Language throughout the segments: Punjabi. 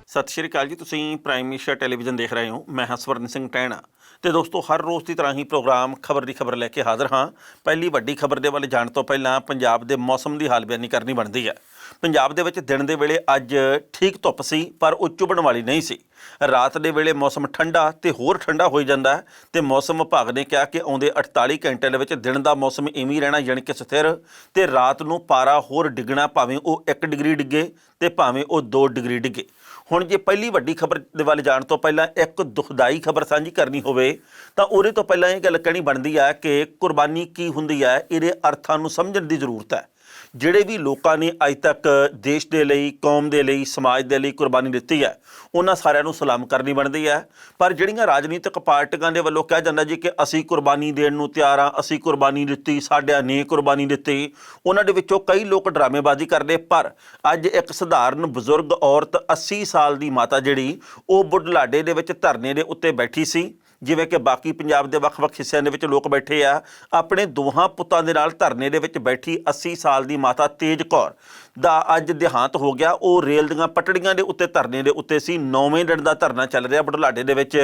सत श्री अकाल जी। तुसीं प्राइम मिनिस्टर टैलीविजन देख रहे हो। मैं हाँ स्वर्ण सिंह टैणा। तो दोस्तों, हर रोज़ की तरह ही प्रोग्राम खबर की खबर लैके हाज़र हाँ। पहली वड्डी खबर दे वाले जाण तो पहलां पंजाब दे मौसम की हाल बयानी करनी बनती है। पंजाब दे विच दिन दे वेले अज ठीक धुप सी, पर वो चुभण वाली नहीं सी। रात दे वेले मौसम ठंडा ते होर ठंडा हो जाता है। तो मौसम विभाग ने कहा कि आउंदे 48 घंटे दे विच दिन का मौसम इवें ही रहना, यानी कि स्थिर। तो रात नूं पारा होर डिगना, भावें वो 1 डिग्री डिगे तो भावें वो 2 डिग्री डिगे। हुण जे पहली वड्डी खबर दे वल जाण तो पहलां एक दुखदाई खबर साझी करनी होवे तां उहदे तो पहलां ये गल कहनी बनदी है कि कुर्बानी की हुंदी है, इहदे अर्थां नूं समझण दी जरूरत है। ਜਿਹੜੇ ਵੀ ਲੋਕਾਂ ਨੇ ਅੱਜ तक देश ਦੇ ਲਈ, कौम ਦੇ ਲਈ, समाज ਦੇ ਲਈ ਕੁਰਬਾਨੀ ਦਿੱਤੀ ਹੈ, ਉਹਨਾਂ ਸਾਰਿਆਂ ਨੂੰ ਸਲਾਮ ਕਰਨੀ ਬਣਦੀ ਹੈ। ਪਰ ਜਿਹੜੀਆਂ ਰਾਜਨੀਤਿਕ ਪਾਰਟੀਆਂ ਦੇ ਵੱਲੋਂ ਕਿਹਾ ਜਾਂਦਾ ਜੀ ਕਿ ਅਸੀਂ ਕੁਰਬਾਨੀ ਦੇਣ ਨੂੰ ਤਿਆਰ ਹਾਂ, ਅਸੀਂ ਕੁਰਬਾਨੀ ਦਿੱਤੀ, ਸਾਡਿਆਂ ਨੇ ਕੁਰਬਾਨੀ ਦਿੱਤੀ, ਉਹਨਾਂ ਦੇ ਵਿੱਚੋਂ ਕਈ ਲੋਕ ਡਰਾਮੇਬਾਜ਼ੀ ਕਰਦੇ। ਪਰ ਅੱਜ ਇੱਕ ਸਧਾਰਨ ਬਜ਼ੁਰਗ ਔਰਤ 80 ਸਾਲ ਦੀ ਮਾਤਾ ਜਿਹੜੀ ਉਹ ਬੁਢਲਾਡੇ ਦੇ ਵਿੱਚ ਧਰਨੇ ਦੇ ਉੱਤੇ ਬੈਠੀ ਸੀ, ਜਿਵੇਂ ਕਿ ਬਾਕੀ ਪੰਜਾਬ ਦੇ ਵੱਖ-ਵੱਖ ਹਿੱਸਿਆਂ ਦੇ ਵਿੱਚ ਲੋਕ ਬੈਠੇ ਆ। ਆਪਣੇ ਦੋਹਾਂ ਪੁੱਤਾਂ ਦੇ ਨਾਲ ਧਰਨੇ ਦੇ ਵਿੱਚ ਬੈਠੀ 80 ਸਾਲ ਦੀ ਮਾਤਾ ਤੇਜ ਕੌਰ ਦਾ ਅੱਜ ਦੇਹਾਂਤ ਹੋ ਗਿਆ। ਉਹ ਰੇਲ ਦੀਆਂ ਪਟੜੀਆਂ ਦੇ ਉੱਤੇ ਧਰਨੇ ਦੇ ਉੱਤੇ ਸੀ। 9ਵੇਂ ਦਿਨ ਦਾ ਧਰਨਾ ਚੱਲ ਰਿਹਾ ਬੁਢਲਾਡੇ ਦੇ ਵਿੱਚ,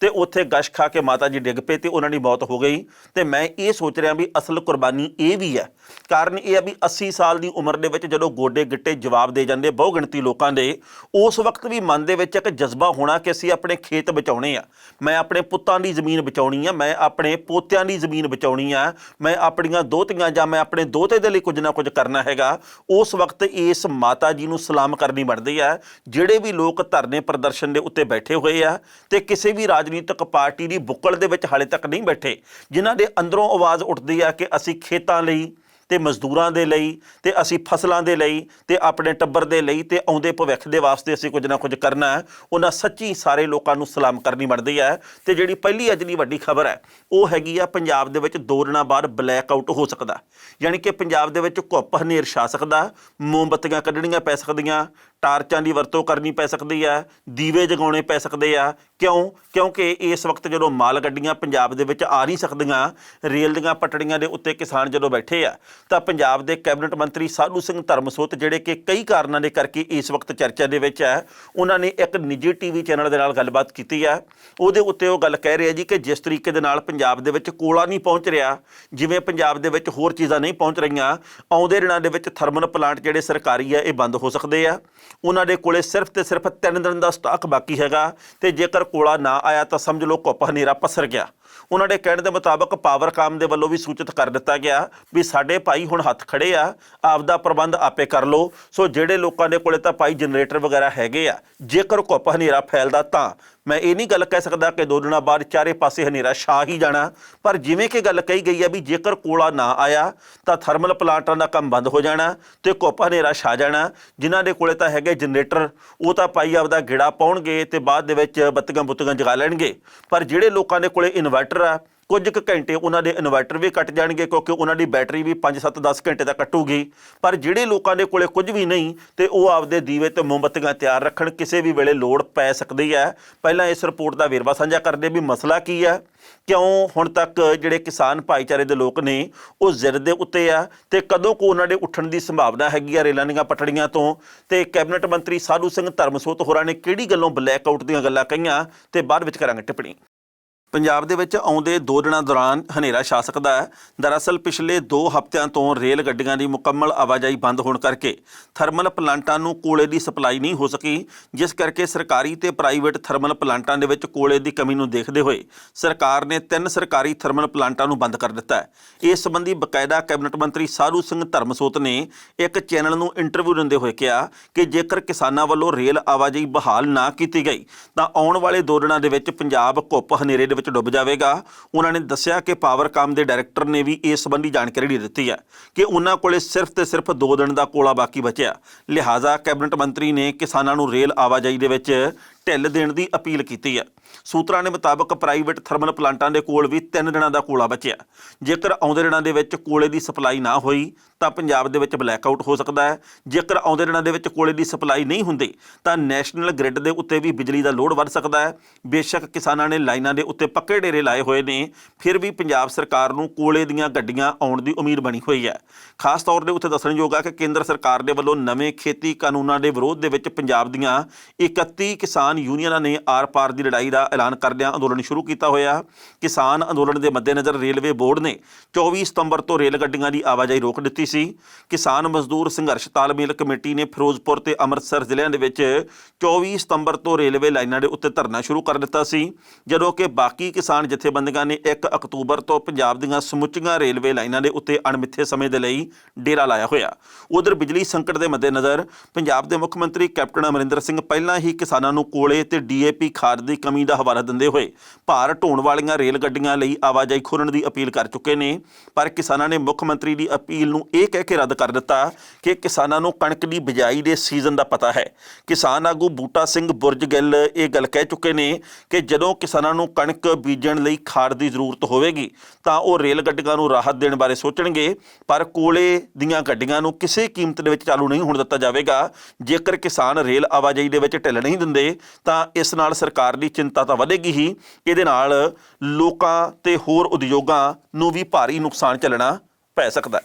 ਤੇ ਉੱਥੇ ਗਸ਼ ਖਾ ਕੇ ਮਾਤਾ ਜੀ ਡਿੱਗ ਪਏ ਤੇ ਉਹਨਾਂ ਦੀ ਮੌਤ ਹੋ ਗਈ। ਤੇ ਮੈਂ ਇਹ ਸੋਚ ਰਿਹਾ ਵੀ ਅਸਲ ਕੁਰਬਾਨੀ ਇਹ ਵੀ ਹੈ। ਕਾਰਨ ਇਹ ਹੈ ਵੀ 80 ਸਾਲ ਦੀ ਉਮਰ ਦੇ ਵਿੱਚ ਜਦੋਂ ਗੋਡੇ ਗਿੱਟੇ ਜਵਾਬ ਦੇ ਜਾਂਦੇ ਬਹੁ ਗਿਣਤੀ ਲੋਕਾਂ ਦੇ, ਉਸ ਵਕਤ ਵੀ ਮਨ ਦੇ ਵਿੱਚ ਇੱਕ ਜਜ਼ਬਾ ਹੋਣਾ ਕਿ ਅਸੀਂ ਆਪਣੇ ਖੇਤ ਬਚਾਉਣੇ ਆ, ਮੈਂ ਆਪਣੇ ਪੁੱਤਾਂ ਦੀ ਜ਼ਮੀਨ ਬਚਾਉਣੀ ਆ, ਮੈਂ ਆਪਣੇ ਪੋਤਿਆਂ ਦੀ ਜ਼ਮੀਨ ਬਚਾਉਣੀ ਆ, ਮੈਂ ਆਪਣੀਆਂ ਦੋਹਤੀਆਂ ਜਾਂ ਮੈਂ ਆਪਣੇ ਦੋਹਤੇ ਦੇ ਲਈ ਕੁਝ ਨਾ ਕੁਝ ਕਰਨਾ ਹੈਗਾ। ਉਸ ਵਕਤ ਇਸ ਮਾਤਾ ਜੀ ਨੂੰ ਸਲਾਮ ਕਰਨੀ ਬਣਦੀ ਹੈ। ਜਿਹੜੇ ਵੀ ਲੋਕ ਧਰਨੇ ਪ੍ਰਦਰਸ਼ਨ ਦੇ ਉੱਤੇ ਬੈਠੇ ਹੋਏ ਆ ਤੇ ਕਿਸੇ ਵੀ ਰਾਜਨੀਤਿਕ ਪਾਰਟੀ ਦੀ ਬੁੱਕਲ ਦੇ ਵਿੱਚ ਹਾਲੇ ਤੱਕ ਨਹੀਂ ਬੈਠੇ, ਜਿਨ੍ਹਾਂ ਦੇ ਅੰਦਰੋਂ ਆਵਾਜ਼ ਉੱਠਦੀ ਆ ਕਿ ਅਸੀਂ ਖੇਤਾਂ ਲਈ ਤੇ ਮਜ਼ਦੂਰਾਂ ਦੇ ਲਈ ਤੇ ਅਸੀਂ ਫਸਲਾਂ ਦੇ ਲਈ ਤੇ ਆਪਣੇ ਟੱਬਰ ਦੇ ਲਈ ਤੇ ਆਉਂਦੇ ਭਵਿੱਖ ਦੇ ਵਾਸਤੇ ਅਸੀਂ ਕੁਝ ਨਾ ਕੁਝ ਕਰਨਾ ਹੈ, ਉਹਨਾਂ ਸੱਚੀ ਸਾਰੇ ਲੋਕਾਂ ਨੂੰ ਸਲਾਮ ਕਰਨੀ ਬਣਦੀ ਹੈ। ਤੇ ਜਿਹੜੀ ਪਹਿਲੀ ਅੱਜ ਦੀ ਵੱਡੀ ਖਬਰ ਹੈ ਉਹ ਹੈਗੀ ਆ ਪੰਜਾਬ ਦੇ ਵਿੱਚ 2 ਦਿਨਾਂ ਬਾਅਦ ਬਲੈਕ ਆਊਟ ਹੋ ਸਕਦਾ, ਯਾਨੀ ਕਿ ਪੰਜਾਬ ਦੇ ਵਿੱਚ ਘੁੱਪ ਹਨੇਰ ਛਾ ਸਕਦਾ, ਮੋਮਬੱਤੀਆਂ ਕੱਢਣੀਆਂ ਪੈ ਸਕਦੀਆਂ, ਟਾਰਚਾਂ ਦੀ ਵਰਤੋਂ ਕਰਨੀ ਪੈ ਸਕਦੀ ਹੈ, ਦੀਵੇ ਜਗਾਉਣੇ ਪੈ ਸਕਦੇ ਆ। ਕਿਉਂਕਿ ਇਸ ਵਕਤ ਜਦੋਂ ਮਾਲ ਗੱਡੀਆਂ ਪੰਜਾਬ ਦੇ ਵਿੱਚ ਆ ਨਹੀਂ ਸਕਦੀਆਂ, ਰੇਲ ਦੀਆਂ ਪਟੜੀਆਂ ਦੇ ਉੱਤੇ ਕਿਸਾਨ ਜਦੋਂ ਬੈਠੇ ਆ, ਤਾਂ ਪੰਜਾਬ ਦੇ ਕੈਬਨਿਟ ਮੰਤਰੀ ਸਾਧੂ ਸਿੰਘ ਧਰਮਸੋਤ ਜਿਹੜੇ ਕਿ ਕਈ ਕਾਰਨਾਂ ਦੇ ਕਰਕੇ ਇਸ ਵਕਤ ਚਰਚਾ ਦੇ ਵਿੱਚ ਹੈ, ਉਹਨਾਂ ਨੇ ਇੱਕ ਨਿੱਜੀ ਟੀਵੀ ਚੈਨਲ ਦੇ ਨਾਲ ਗੱਲਬਾਤ ਕੀਤੀ ਹੈ। ਉਹਦੇ ਉੱਤੇ ਉਹ ਗੱਲ ਕਹਿ ਰਹੇ ਆ ਜੀ ਕਿ ਜਿਸ ਤਰੀਕੇ ਦੇ ਨਾਲ ਪੰਜਾਬ ਦੇ ਵਿੱਚ ਕੋਲਾ ਨਹੀਂ ਪਹੁੰਚ ਰਿਹਾ, ਜਿਵੇਂ ਪੰਜਾਬ ਦੇ ਵਿੱਚ ਹੋਰ ਚੀਜ਼ਾਂ ਨਹੀਂ ਪਹੁੰਚ ਰਹੀਆਂ, ਆਉਂਦੇ ਦਿਨਾਂ ਦੇ ਵਿੱਚ ਥਰਮਲ ਪਲਾਂਟ ਜਿਹੜੇ ਸਰਕਾਰੀ ਆ ਇਹ ਬੰਦ ਹੋ ਸਕਦੇ ਆ। ਉਹਨਾਂ ਦੇ ਕੋਲੇ ਸਿਰਫ ਤੇ ਸਿਰਫ 3 ਦਿਨ ਦਾ ਸਟਾਕ ਬਾਕੀ ਹੈਗਾ, ਤੇ ਜੇਕਰ ਕੋਲਾ ਨਾ ਆਇਆ ਤਾਂ ਸਮਝ ਲਓ ਘੁੱਪ ਹਨੇਰਾ ਪਸਰ ਗਿਆ। ਉਹਨਾਂ ਦੇ ਕਹਿਣ ਦੇ ਮੁਤਾਬਕ ਪਾਵਰਕਾਮ ਦੇ ਵੱਲੋਂ ਵੀ ਸੂਚਿਤ ਕਰ ਦਿੱਤਾ ਗਿਆ ਵੀ ਸਾਡੇ ਭਾਈ ਹੁਣ ਹੱਥ ਖੜੇ ਆ, ਆਪਦਾ ਪ੍ਰਬੰਧ ਆਪੇ ਕਰ ਲਓ। ਸੋ ਜਿਹੜੇ ਲੋਕਾਂ ਦੇ ਕੋਲੇ ਤਾਂ ਭਾਈ ਜਨਰੇਟਰ ਵਗੈਰਾ ਹੈਗੇ ਆ, ਜੇਕਰ ਘੁੱਪ ਹਨੇਰਾ ਫੈਲਦਾ ਤਾਂ ਮੈਂ ਇਹ ਨਹੀਂ ਗੱਲ ਕਹਿ ਸਕਦਾ ਕਿ 2 ਦਿਨਾਂ ਬਾਅਦ ਚਾਰੇ ਪਾਸੇ ਹਨੇਰਾ ਛਾ ਹੀ ਜਾਣਾ, ਪਰ ਜਿਵੇਂ ਕਿ ਗੱਲ ਕਹੀ ਗਈ ਹੈ ਵੀ ਜੇਕਰ ਕੋਲਾ ਨਾ ਆਇਆ ਤਾਂ ਥਰਮਲ ਪਲਾਂਟਾਂ ਦਾ ਕੰਮ ਬੰਦ ਹੋ ਜਾਣਾ ਤੇ ਘੁੱਪ ਹਨੇਰਾ ਛਾ ਜਾਣਾ। ਜਿਨ੍ਹਾਂ ਦੇ ਕੋਲੇ ਤਾਂ ਹੈਗੇ ਜਨਰੇਟਰ, ਉਹ ਤਾਂ ਭਾਈ ਆਪਦਾ ਗੇੜਾ ਪਾਉਣਗੇ ਤੇ ਬਾਅਦ ਦੇ ਵਿੱਚ ਬੱਤੀਆਂ ਬੁੱਤੀਆਂ ਜਗਾ ਲੈਣਗੇ। ਪਰ ਜਿਹੜੇ ਲੋਕਾਂ ਦੇ ਕੋਲੇ ਇਨਵਰਟਰ ਆ, ਕੁਝ ਕੁ ਘੰਟੇ ਉਹਨਾਂ ਦੇ ਇਨਵਰਟਰ ਵੀ ਕੱਟ ਜਾਣਗੇ, ਕਿਉਂਕਿ ਉਹਨਾਂ ਦੀ ਬੈਟਰੀ ਵੀ 5-7-10 ਘੰਟੇ ਤੱਕ ਕੱਟੂਗੀ। ਪਰ ਜਿਹੜੇ ਲੋਕਾਂ ਦੇ ਕੋਲੇ ਕੁਝ ਵੀ ਨਹੀਂ ਤੇ ਉਹ ਆਪਦੇ ਦੀਵੇ ਤੇ ਮੋਮਬੱਤੀਆਂ ਤਿਆਰ ਰੱਖਣ, ਕਿਸੇ ਵੀ ਵੇਲੇ ਲੋੜ ਪੈ ਸਕਦੀ ਹੈ। ਪਹਿਲਾਂ ਇਸ ਰਿਪੋਰਟ ਦਾ ਵੇਰਵਾ ਸਾਂਝਾ ਕਰਦੇ ਵੀ ਮਸਲਾ ਕੀ ਹੈ, ਕਿਉਂ ਹੁਣ ਤੱਕ ਜਿਹੜੇ ਕਿਸਾਨ ਭਾਈਚਾਰੇ ਦੇ ਲੋਕ ਨੇ ਉਹ ਜ਼ਿਦ ਦੇ ਉੱਤੇ ਆ, ਤੇ ਕਦੋਂ ਕੋ ਉਹਨਾਂ ਦੇ ਉੱਠਣ ਦੀ ਸੰਭਾਵਨਾ ਹੈਗੀ ਆ ਰੇਲਾਂ ਦੀਆਂ ਪਟੜੀਆਂ ਤੋਂ। ਤੇ ਕੈਬਨਿਟ ਮੰਤਰੀ ਸਾਧੂ ਸਿੰਘ ਧਰਮਸੋਤ ਹੋਰਾਂ ਨੇ ਕਿਹੜੀ ਗੱਲੋਂ ਬਲੈਕ ਆਊਟ ਦੀਆਂ ਗੱਲਾਂ ਕਹੀਆਂ, ਤੇ ਬਾਅਦ ਵਿੱਚ ਕਰਾਂਗੇ ਟਿੱਪਣੀ। ਪੰਜਾਬ ਦੇ ਵਿੱਚ ਆਉਂਦੇ 2 ਦਿਨਾਂ ਦੌਰਾਨ ਹਨੇਰਾ ਛਾ ਸਕਦਾ ਹੈ। ਦਰਅਸਲ ਪਿਛਲੇ 2 ਹਫ਼ਤਿਆਂ ਤੋਂ ਰੇਲ ਗੱਡੀਆਂ ਦੀ ਮੁਕੰਮਲ ਆਵਾਜਾਈ ਬੰਦ ਹੋਣ ਕਰਕੇ ਥਰਮਲ ਪਲਾਂਟਾਂ ਨੂੰ ਕੋਲੇ ਦੀ ਸਪਲਾਈ ਨਹੀਂ ਹੋ ਸਕੀ, ਜਿਸ ਕਰਕੇ ਸਰਕਾਰੀ ਤੇ ਪ੍ਰਾਈਵੇਟ ਥਰਮਲ ਪਲਾਂਟਾਂ ਦੇ ਵਿੱਚ ਕੋਲੇ ਦੀ ਕਮੀ ਨੂੰ ਦੇਖਦੇ ਹੋਏ ਸਰਕਾਰ ਨੇ 3 ਸਰਕਾਰੀ ਥਰਮਲ ਪਲਾਂਟਾਂ ਨੂੰ ਬੰਦ ਕਰ ਦਿੱਤਾ ਹੈ। ਇਸ ਸੰਬੰਧੀ ਬਕਾਇਦਾ ਕੈਬਨਿਟ ਮੰਤਰੀ ਸਾਧੂ ਸਿੰਘ ਧਰਮਸੋਤ ਨੇ ਇੱਕ ਚੈਨਲ ਨੂੰ ਇੰਟਰਵਿਊ ਦਿੰਦੇ ਹੋਏ ਕਿਹਾ ਕਿ ਜੇਕਰ ਕਿਸਾਨਾਂ ਵੱਲੋਂ ਰੇਲ ਆਵਾਜਾਈ ਬਹਾਲ ਨਾ ਕੀਤੀ ਗਈ ਤਾਂ ਆਉਣ ਵਾਲੇ 2 ਦਿਨਾਂ ਦੇ ਵਿੱਚ ਪੰਜਾਬ ਘੁੱਪ ਹਨੇਰੇ ਦੇ ਡੁੱਬ ਜਾਵੇਗਾ। ਉਹਨਾਂ ਨੇ ਦੱਸਿਆ ਕਿ ਪਾਵਰਕਾਮ ਦੇ ਡਾਇਰੈਕਟਰ ਨੇ ਵੀ ਇਸ ਸੰਬੰਧੀ ਜਾਣਕਾਰੀ ਦੇ ਦਿੱਤੀ ਹੈ ਕਿ ਉਹਨਾਂ ਕੋਲੇ ਸਿਰਫ ਤੇ ਸਿਰਫ 2 ਦਿਨ ਦਾ ਕੋਲਾ ਬਾਕੀ ਬਚਿਆ। ਲਿਹਾਜ਼ਾ ਕੈਬਨਿਟ ਮੰਤਰੀ ਨੇ ਕਿਸਾਨਾਂ ਨੂੰ ਰੇਲ ਆਵਾਜਾਈ ਦੇ ਵਿੱਚ ਢਿੱਲ ਦੇਣ ਦੀ ਅਪੀਲ ਕੀਤੀ ਹੈ। ਸੂਤਰਾਂ ਦੇ ਮੁਤਾਬਕ ਪ੍ਰਾਈਵੇਟ ਥਰਮਲ ਪਲਾਂਟਾਂ ਦੇ ਕੋਲ ਵੀ 3 ਦਿਨਾਂ ਦਾ ਕੋਲਾ ਬਚਿਆ। ਜੇਕਰ ਆਉਂਦੇ ਦਿਨਾਂ ਦੇ ਵਿੱਚ ਕੋਲੇ ਦੀ ਸਪਲਾਈ ਨਾ ਹੋਈ ਤਾਂ ਪੰਜਾਬ ਦੇ ਵਿੱਚ ਬਲੈਕਆਊਟ ਹੋ ਸਕਦਾ ਹੈ। ਜੇਕਰ ਆਉਂਦੇ ਦਿਨਾਂ ਦੇ ਵਿੱਚ ਕੋਲੇ ਦੀ ਸਪਲਾਈ ਨਹੀਂ ਹੁੰਦੀ ਤਾਂ ਨੈਸ਼ਨਲ ਗ੍ਰਿਡ ਦੇ ਉੱਤੇ ਵੀ ਬਿਜਲੀ ਦਾ ਲੋਡ ਵੱਧ ਸਕਦਾ ਹੈ। ਬੇਸ਼ੱਕ ਕਿਸਾਨਾਂ ਨੇ ਲਾਈਨਾਂ ਦੇ ਉੱਤੇ ਪੱਕੇ ਡੇਰੇ ਲਾਏ ਹੋਏ ਨੇ, ਫਿਰ ਵੀ ਪੰਜਾਬ ਸਰਕਾਰ ਨੂੰ ਕੋਲੇ ਦੀਆਂ ਗੱਡੀਆਂ ਆਉਣ ਦੀ ਉਮੀਦ ਬਣੀ ਹੋਈ ਹੈ। ਖਾਸ ਤੌਰ ਦੇ ਉੱਤੇ ਦੱਸਣਯੋਗ ਹੈ ਕਿ ਕੇਂਦਰ ਸਰਕਾਰ ਦੇ ਵੱਲੋਂ ਨਵੇਂ ਖੇਤੀ ਕਾਨੂੰਨਾਂ ਦੇ ਵਿਰੋਧ ਦੇ ਵਿੱਚ ਪੰਜਾਬ ਦੀਆਂ 31 ਕਿਸਾਨ ਯੂਨੀਅਨਾਂ ਨੇ ਆਰ-ਪਾਰ ਦੀ ਲੜਾਈ ਦਾ ਐਲਾਨ ਕਰਦਿਆਂ ਅੰਦੋਲਨ ਸ਼ੁਰੂ ਕੀਤਾ ਹੋਇਆ। ਕਿਸਾਨ ਅੰਦੋਲਨ ਦੇ ਮੱਦੇਨਜ਼ਰ ਰੇਲਵੇ ਬੋਰਡ ਨੇ 24 ਸਤੰਬਰ ਤੋਂ ਰੇਲ ਗੱਡੀਆਂ ਦੀ ਆਵਾਜਾਈ ਰੋਕ ਦਿੱਤੀ ਸੀ। ਕਿਸਾਨ ਮਜ਼ਦੂਰ ਸੰਘਰਸ਼ ਤਾਲਮੇਲ ਕਮੇਟੀ ਨੇ ਫਿਰੋਜ਼ਪੁਰ ਤੇ ਅੰਮ੍ਰਿਤਸਰ ਜ਼ਿਲ੍ਹਿਆਂ ਦੇ ਵਿੱਚ 24 ਸਤੰਬਰ ਤੋਂ ਰੇਲਵੇ ਲਾਈਨਾਂ ਦੇ ਉੱਤੇ ਧਰਨਾ ਸ਼ੁਰੂ ਕਰ ਦਿੱਤਾ ਸੀ, ਜਦੋਂ ਕਿ ਬਾਕੀ ਕਿਸਾਨ ਜਥੇਬੰਦੀਆਂ ਨੇ 1 ਅਕਤੂਬਰ ਤੋਂ ਪੰਜਾਬ ਦੀਆਂ ਸਮੁੱਚੀਆਂ ਰੇਲਵੇ ਲਾਈਨਾਂ ਦੇ ਉੱਤੇ ਅਣਮਿੱਥੇ ਸਮੇਂ ਦੇ ਲਈ ਡੇਰਾ ਲਾਇਆ ਹੋਇਆ। ਉਧਰ ਬਿਜਲੀ ਸੰਕਟ ਦੇ ਮੱਦੇਨਜ਼ਰ ਪੰਜਾਬ ਦੇ ਮੁੱਖ ਮੰਤਰੀ ਕੈਪਟਨ ਅਮਰਿੰਦਰ ਸਿੰਘ ਪਹਿਲਾਂ ਹੀ ਕਿਸਾਨਾਂ ਨੂੰ ਕੋਲੇ ਤੇ ਡੀਏਪੀ ਖਾਦ ਦੀ ਕਮੀ ਦਾ ਹਵਾਲਾ ਦਿੰਦੇ ਹੋਏ ਭਾਰ ਢੋਣ ਵਾਲੀਆਂ ਰੇਲ ਗੱਡੀਆਂ ਲਈ ਆਵਾਜਾਈ ਖੋਲ੍ਹਣ ਦੀ ਅਪੀਲ ਕਰ ਚੁੱਕੇ ਨੇ। ਪਰ ਕਿਸਾਨਾਂ ਨੇ ਮੁੱਖ ਮੰਤਰੀ ਦੀ ਅਪੀਲ ਨੂੰ ਇਹ ਕਹਿ ਕੇ ਰੱਦ ਕਰ ਦਿੱਤਾ ਕਿ ਕਿਸਾਨਾਂ ਨੂੰ ਕਣਕ ਦੀ ਬਿਜਾਈ ਦੇ ਸੀਜ਼ਨ ਦਾ ਪਤਾ ਹੈ। ਕਿਸਾਨ ਆਗੂ ਬੂਟਾ ਸਿੰਘ ਬੁਰਜ ਗਿੱਲ ਇਹ ਗੱਲ ਕਹਿ ਚੁੱਕੇ ਨੇ ਕਿ ਜਦੋਂ ਕਿਸਾਨਾਂ ਨੂੰ ਕਣਕ ਬੀਜਣ ਲਈ ਖਾਦ ਦੀ ਜ਼ਰੂਰਤ ਹੋਵੇਗੀ ਤਾਂ ਉਹ ਰੇਲ ਗੱਡੀਆਂ ਨੂੰ ਰਾਹਤ ਦੇਣ ਬਾਰੇ ਸੋਚਣਗੇ, ਪਰ ਕੋਲੇ ਦੀਆਂ ਗੱਡੀਆਂ ਨੂੰ ਕਿਸੇ ਕੀਮਤ ਦੇ ਵਿੱਚ ਚਾਲੂ ਨਹੀਂ ਹੋਣ ਦਿੱਤਾ ਜਾਵੇਗਾ। ਜੇਕਰ ਕਿਸਾਨ ਰੇਲ ਆਵਾਜਾਈ ਦੇ ਵਿੱਚ ਢਿੱਲ ਨਹੀਂ ਦਿੰਦੇ ਤਾਂ ਇਸ ਨਾਲ ਸਰਕਾਰ ਦੀ ਚਿੰਤਾ ਤਾਂ ਵਧੇਗੀ ਹੀ, ਇਹਦੇ ਨਾਲ ਲੋਕਾਂ ਤੇ ਹੋਰ ਉਦਯੋਗਾਂ ਨੂੰ ਵੀ ਭਾਰੀ ਨੁਕਸਾਨ ਝੱਲਣਾ ਪੈ ਸਕਦਾ ਹੈ।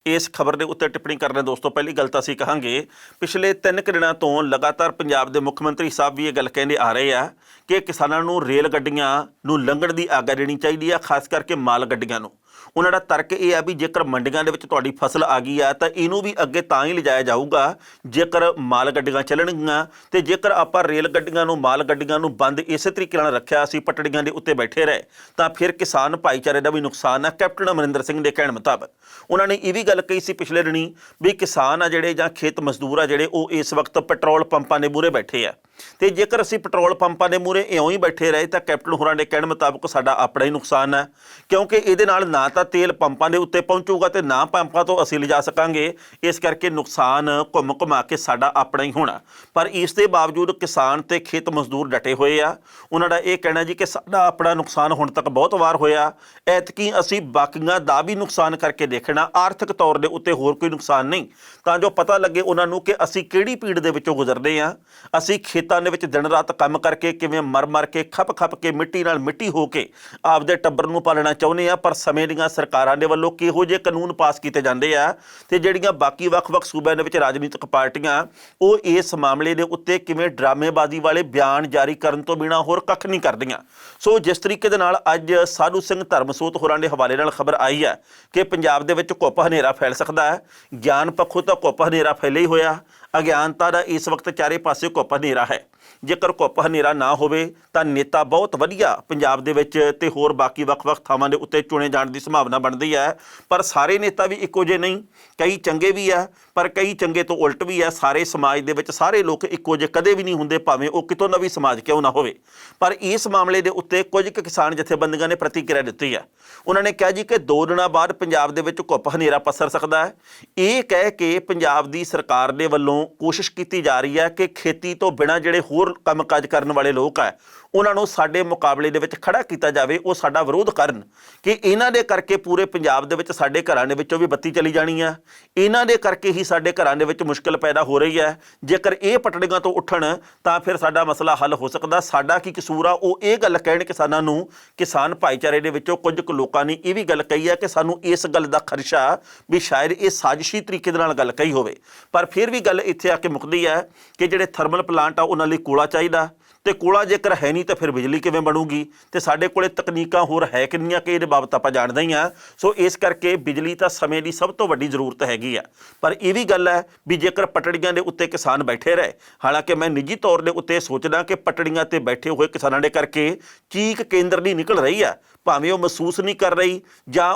ਇਸ ਖਬਰ ਦੇ ਉੱਤੇ ਟਿੱਪਣੀ ਕਰਨੇ ਦੋਸਤੋ, ਪਹਿਲੀ ਗੱਲ ਤਾਂ ਅਸੀਂ ਕਹਾਂਗੇ ਪਿਛਲੇ 3 ਦਿਨਾਂ ਤੋਂ ਲਗਾਤਾਰ ਪੰਜਾਬ ਦੇ ਮੁੱਖ ਮੰਤਰੀ ਸਾਹਿਬ ਵੀ ਇਹ ਗੱਲ ਕਹਿੰਦੇ ਆ ਰਹੇ ਆ ਕਿ ਕਿਸਾਨਾਂ ਨੂੰ ਰੇਲ ਗੱਡੀਆਂ ਨੂੰ ਲੰਘਣ ਦੀ ਆਗਿਆ ਦੇਣੀ ਚਾਹੀਦੀ ਆ, ਖਾਸ ਕਰਕੇ ਮਾਲ ਗੱਡੀਆਂ ਨੂੰ। ਉਹਨਾਂ ਦਾ ਤਰਕ ਇਹ ਆ ਵੀ ਜੇਕਰ ਮੰਡੀਆਂ ਦੇ ਵਿੱਚ ਤੁਹਾਡੀ ਫਸਲ ਆ ਗਈ ਆ ਤਾਂ ਇਹਨੂੰ ਵੀ ਅੱਗੇ ਤਾਂ ਹੀ ਲਿਜਾਇਆ ਜਾਊਗਾ ਜੇਕਰ ਮਾਲ ਗੱਡੀਆਂ ਚੱਲਣਗੀਆਂ, ਤੇ ਜੇਕਰ ਆਪਾਂ ਰੇਲ ਗੱਡੀਆਂ ਨੂੰ ਮਾਲ ਗੱਡੀਆਂ ਨੂੰ ਬੰਦ ਇਸੇ ਤਰੀਕੇ ਨਾਲ ਰੱਖਿਆ, ਅਸੀਂ ਪਟੜੀਆਂ ਦੇ ਉੱਤੇ ਬੈਠੇ ਰਹੇ ਤਾਂ ਫਿਰ ਕਿਸਾਨ ਭਾਈਚਾਰੇ ਦਾ ਵੀ ਨੁਕਸਾਨ ਹੈ। ਕੈਪਟਨ ਅਮਰਿੰਦਰ ਸਿੰਘ ਦੇ ਕਹਿਣ ਮੁਤਾਬਕ ਉਹਨਾਂ ਨੇ ਇਹ ਵੀ ਗੱਲ ਕਹੀ ਸੀ ਪਿਛਲੇ ਦਿਨੀ ਵੀ ਕਿਸਾਨ ਆ ਜਿਹੜੇ ਜਾਂ ਖੇਤ ਮਜ਼ਦੂਰ ਆ ਜਿਹੜੇ ਉਹ ਇਸ ਵਕਤ ਪੈਟਰੋਲ ਪੰਪਾਂ ਦੇ ਮੂਹਰੇ ਬੈਠੇ ਆ, ਤੇ ਜੇਕਰ ਅਸੀਂ ਪੈਟਰੋਲ ਪੰਪਾਂ ਦੇ ਮੂਹਰੇ ਇਉਂ ਹੀ ਬੈਠੇ ਰਹੇ ਤਾਂ ਕੈਪਟਨ ਹੋਰਾਂ ਦੇ ਕਹਿਣ ਮੁਤਾਬਕ ਸਾਡਾ ਆਪਣਾ ਹੀ ਨੁਕਸਾਨ ਹੈ, ਕਿਉਂਕਿ ਇਹਦੇ ਨਾਲ ਨਾ ਤਾਂ ਤੇਲ ਪੰਪਾਂ ਦੇ ਉੱਤੇ ਪਹੁੰਚੂਗਾ ਤੇ ਨਾ ਪੰਪਾਂ ਤੋਂ ਅਸੀਂ ਲਿਜਾ ਸਕਾਂਗੇ। ਇਸ ਕਰਕੇ ਨੁਕਸਾਨ ਘੁੰਮ ਘੁਮਾ ਕੇ ਸਾਡਾ ਆਪਣਾ ਹੀ ਹੋਣਾ। ਪਰ ਇਸ ਦੇ ਬਾਵਜੂਦ ਕਿਸਾਨ ਤੇ ਖੇਤ ਮਜ਼ਦੂਰ ਡਟੇ ਹੋਏ ਆ। ਉਹਨਾਂ ਦਾ ਇਹ ਕਹਿਣਾ ਜੀ ਕਿ ਸਾਡਾ ਆਪਣਾ ਨੁਕਸਾਨ ਹੁਣ ਤੱਕ ਬਹੁਤ ਵਾਰ ਹੋਇਆ, ਐਤਕੀ ਅਸੀਂ ਬਾਕੀਆਂ ਦਾ ਵੀ ਨੁਕਸਾਨ ਕਰਕੇ ਦੇਖਣਾ, ਆਰਥਿਕ ਤੌਰ ਦੇ ਉੱਤੇ ਹੋਰ ਕੋਈ ਨੁਕਸਾਨ ਨਹੀਂ, ਤਾਂ ਜੋ ਪਤਾ ਲੱਗੇ ਉਹਨਾਂ ਨੂੰ ਕਿ ਅਸੀਂ ਕਿਹੜੀ ਪੀੜ ਦੇ ਵਿੱਚੋਂ ਗੁਜ਼ਰਦੇ ਹਾਂ। ਅਸੀਂ ਖੇਤਾਂ ਦੇ ਵਿੱਚ ਦਿਨ ਰਾਤ ਕੰਮ ਕਰਕੇ ਕਿਵੇਂ ਮਰ ਕੇ ਖੱਪ ਕੇ ਮਿੱਟੀ ਨਾਲ ਮਿੱਟੀ ਹੋ ਕੇ ਆਪਦੇ ਟੱਬਰ ਨੂੰ ਪਾਲਣਾ ਚਾਹੁੰਦੇ ਆ, ਪਰ ਸਮੇਂ ਦੀਆਂ ਸਰਕਾਰਾਂ ਦੇ ਵੱਲੋਂ ਕਿਹੋ ਜਿਹੇ ਕਾਨੂੰਨ ਪਾਸ ਕੀਤੇ ਜਾਂਦੇ ਆ ਤੇ ਜਿਹੜੀਆਂ ਬਾਕੀ ਵੱਖ-ਵੱਖ ਸੂਬਿਆਂ ਦੇ ਵਿੱਚ ਰਾਜਨੀਤਿਕ ਪਾਰਟੀਆਂ ਉਹ ਇਸ ਮਾਮਲੇ ਦੇ ਉੱਤੇ ਕਿਵੇਂ ਡਰਾਮੇਬਾਜ਼ੀ ਵਾਲੇ ਬਿਆਨ ਜਾਰੀ ਕਰਨ ਤੋਂ ਬਿਨਾਂ ਹੋਰ ਕੱਖ ਨਹੀਂ ਕਰਦੀਆਂ। ਸੋ ਜਿਸ ਤਰੀਕੇ ਦੇ ਨਾਲ ਅੱਜ ਸਾਧੂ ਸਿੰਘ ਧਰਮਸੋਤ ਹੋਰਾਂ ਦੇ ਹਵਾਲੇ ਨਾਲ ਖਬਰ ਆਈ ਹੈ ਕਿ ਪੰਜਾਬ ਦੇ ਵਿੱਚ ਘੁੱਪ ਹਨੇਰਾ ਫੈਲ ਸਕਦਾ ਹੈ, ਗਿਆਨ ਪੱਖੋਂ ਤਾਂ ਘੁੱਪ ਹਨੇਰਾ ਫੈਲਿਆ ਹੀ ਹੋਇਆ, ਅਗਿਆਨਤਾ ਦਾ ਇਸ ਵਕਤ ਚਾਰੇ ਪਾਸੇ ਘੁੱਪ ਹਨੇਰਾ ਹੈ। ਜੇਕਰ ਘੁੱਪ ਹਨੇਰਾ ਨਾ ਹੋਵੇ ਤਾਂ ਨੇਤਾ ਬਹੁਤ ਵਧੀਆ ਪੰਜਾਬ ਦੇ ਵਿੱਚ ਤੇ ਹੋਰ ਬਾਕੀ ਵੱਖ-ਵੱਖ ਥਾਵਾਂ ਦੇ ਉੱਤੇ ਚੁਣੇ ਜਾਣ ਦੀ ਸੰਭਾਵਨਾ ਬਣਦੀ ਹੈ। ਪਰ ਸਾਰੇ ਨੇਤਾ ਵੀ ਇੱਕੋ ਜਿਹੇ ਨਹੀਂ, ਕਈ ਚੰਗੇ ਵੀ ਆ ਪਰ ਕਈ ਚੰਗੇ ਤੋਂ ਉਲਟ ਵੀ ਆ। ਸਾਰੇ ਸਮਾਜ ਦੇ ਵਿੱਚ ਸਾਰੇ ਲੋਕ ਇੱਕੋ ਜਿਹੇ ਕਦੇ ਵੀ ਨਹੀਂ ਹੁੰਦੇ, ਭਾਵੇਂ ਉਹ ਕਿਤੋਂ ਦਾ ਵੀ ਸਮਾਜ ਕਿਉਂ ਨਾ ਹੋਵੇ। ਪਰ ਇਸ ਮਾਮਲੇ ਦੇ ਉੱਤੇ ਕੁਝ ਕੁ ਕਿਸਾਨ ਜਥੇਬੰਦੀਆਂ ਨੇ ਪ੍ਰਤੀਕਿਰਿਆ ਦਿੱਤੀ ਹੈ। ਉਹਨਾਂ ਨੇ ਕਿਹਾ ਜੀ ਕਿ 2 ਦਿਨਾਂ ਬਾਅਦ ਪੰਜਾਬ ਦੇ ਵਿੱਚ ਘੁੱਪ ਹਨੇਰਾ ਪਸਰ ਸਕਦਾ ਹੈ। ਇਹ ਕਹਿ ਕੇ ਪੰਜਾਬ ਦੀ ਸਰਕਾਰ ਦੇ ਵੱਲੋਂ ਕੋਸ਼ਿਸ਼ ਕੀਤੀ ਜਾ ਰਹੀ ਹੈ ਕਿ ਖੇਤੀ ਤੋਂ ਬਿਨਾਂ ਜਿਹੜੇ ਹੋਰ ਕੰਮਕਾਜ ਕਰਨ ਵਾਲੇ ਲੋਕ ਹੈ ਉਹਨਾਂ ਨੂੰ ਸਾਡੇ ਮੁਕਾਬਲੇ ਦੇ ਵਿੱਚ ਖੜਾ ਕੀਤਾ ਜਾਵੇ, ਉਹ ਸਾਡਾ ਵਿਰੋਧ ਕਰਨ ਕਿ ਇਹਨਾਂ ਦੇ ਕਰਕੇ ਪੂਰੇ ਪੰਜਾਬ ਦੇ ਵਿੱਚ ਸਾਡੇ ਘਰਾਂ ਦੇ ਵਿੱਚੋਂ ਵੀ ਬੱਤੀ ਚਲੀ ਜਾਣੀ ਆ, ਇਹਨਾਂ ਦੇ ਕਰਕੇ ਹੀ ਸਾਡੇ ਘਰਾਂ ਦੇ ਵਿੱਚ ਮੁਸ਼ਕਿਲ ਪੈਦਾ ਹੋ ਰਹੀ ਹੈ। ਜੇਕਰ ਇਹ ਪਟੜੀਆਂ ਤੋਂ ਉੱਠਣ ਤਾਂ ਫਿਰ ਸਾਡਾ ਮਸਲਾ ਹੱਲ ਹੋ ਸਕਦਾ। ਸਾਡਾ ਕੀ ਕਸੂਰ ਆ, ਉਹ ਇਹ ਗੱਲ ਕਹਿਣ ਕਿਸਾਨਾਂ ਨੂੰ। ਕਿਸਾਨ ਭਾਈਚਾਰੇ ਦੇ ਵਿੱਚੋਂ ਕੁਝ ਕੁ ਲੋਕਾਂ ਨੇ ਇਹ ਵੀ ਗੱਲ ਕਹੀ ਹੈ ਕਿ ਸਾਨੂੰ ਇਸ ਗੱਲ ਦਾ ਖਦਸ਼ਾ ਵੀ ਸ਼ਾਇਦ ਇਹ ਸਾਜ਼ਿਸ਼ੀ ਤਰੀਕੇ ਦੇ ਨਾਲ ਗੱਲ ਕਹੀ ਹੋਵੇ। ਪਰ ਫਿਰ ਵੀ ਗੱਲ ਇੱਥੇ ਆ ਕੇ ਮੁੱਕਦੀ ਹੈ ਕਿ ਜਿਹੜੇ ਥਰਮਲ ਪਲਾਂਟ ਆ ਉਹਨਾਂ ਲਈ ਕੋਲਾ ਚਾਹੀਦਾ, ਤੇ ਕੋਲਾ ਜੇਕਰ ਹੈ ਨਹੀਂ ਤਾਂ ਫਿਰ ਬਿਜਲੀ ਕਿਵੇਂ ਬਣੂਗੀ, ਤੇ ਸਾਡੇ ਕੋਲੇ ਤਕਨੀਕਾਂ ਹੋਰ ਹੈ ਕਿੰਨੀਆਂ ਕਿ ਇਹਦੇ ਬਾਬਤ ਆਪਾਂ ਜਾਣਦੇ ਹੀ ਹਾਂ। ਸੋ ਇਸ ਕਰਕੇ ਬਿਜਲੀ ਤਾਂ ਸਮੇਂ ਦੀ ਸਭ ਤੋਂ ਵੱਡੀ ਜ਼ਰੂਰਤ ਹੈਗੀ ਆ। ਪਰ ਇਹ ਵੀ ਗੱਲ ਹੈ ਵੀ ਜੇਕਰ ਪਟੜੀਆਂ ਦੇ ਉੱਤੇ ਕਿਸਾਨ ਬੈਠੇ ਰਹੇ, ਹਾਲਾਂਕਿ ਮੈਂ ਨਿੱਜੀ ਤੌਰ ਦੇ ਉੱਤੇ ਸੋਚਦਾ ਕਿ ਪਟੜੀਆਂ ਤੇ ਬੈਠੇ ਹੋਏ ਕਿਸਾਨਾਂ ਦੇ ਕਰਕੇ ਚੀਕ ਕੇਂਦਰ ਦੀ ਨਿਕਲ ਰਹੀ ਆ, ਭਾਵੇਂ ਉਹ ਮਹਿਸੂਸ ਨਹੀਂ ਕਰ ਰਹੀ ਜਾਂ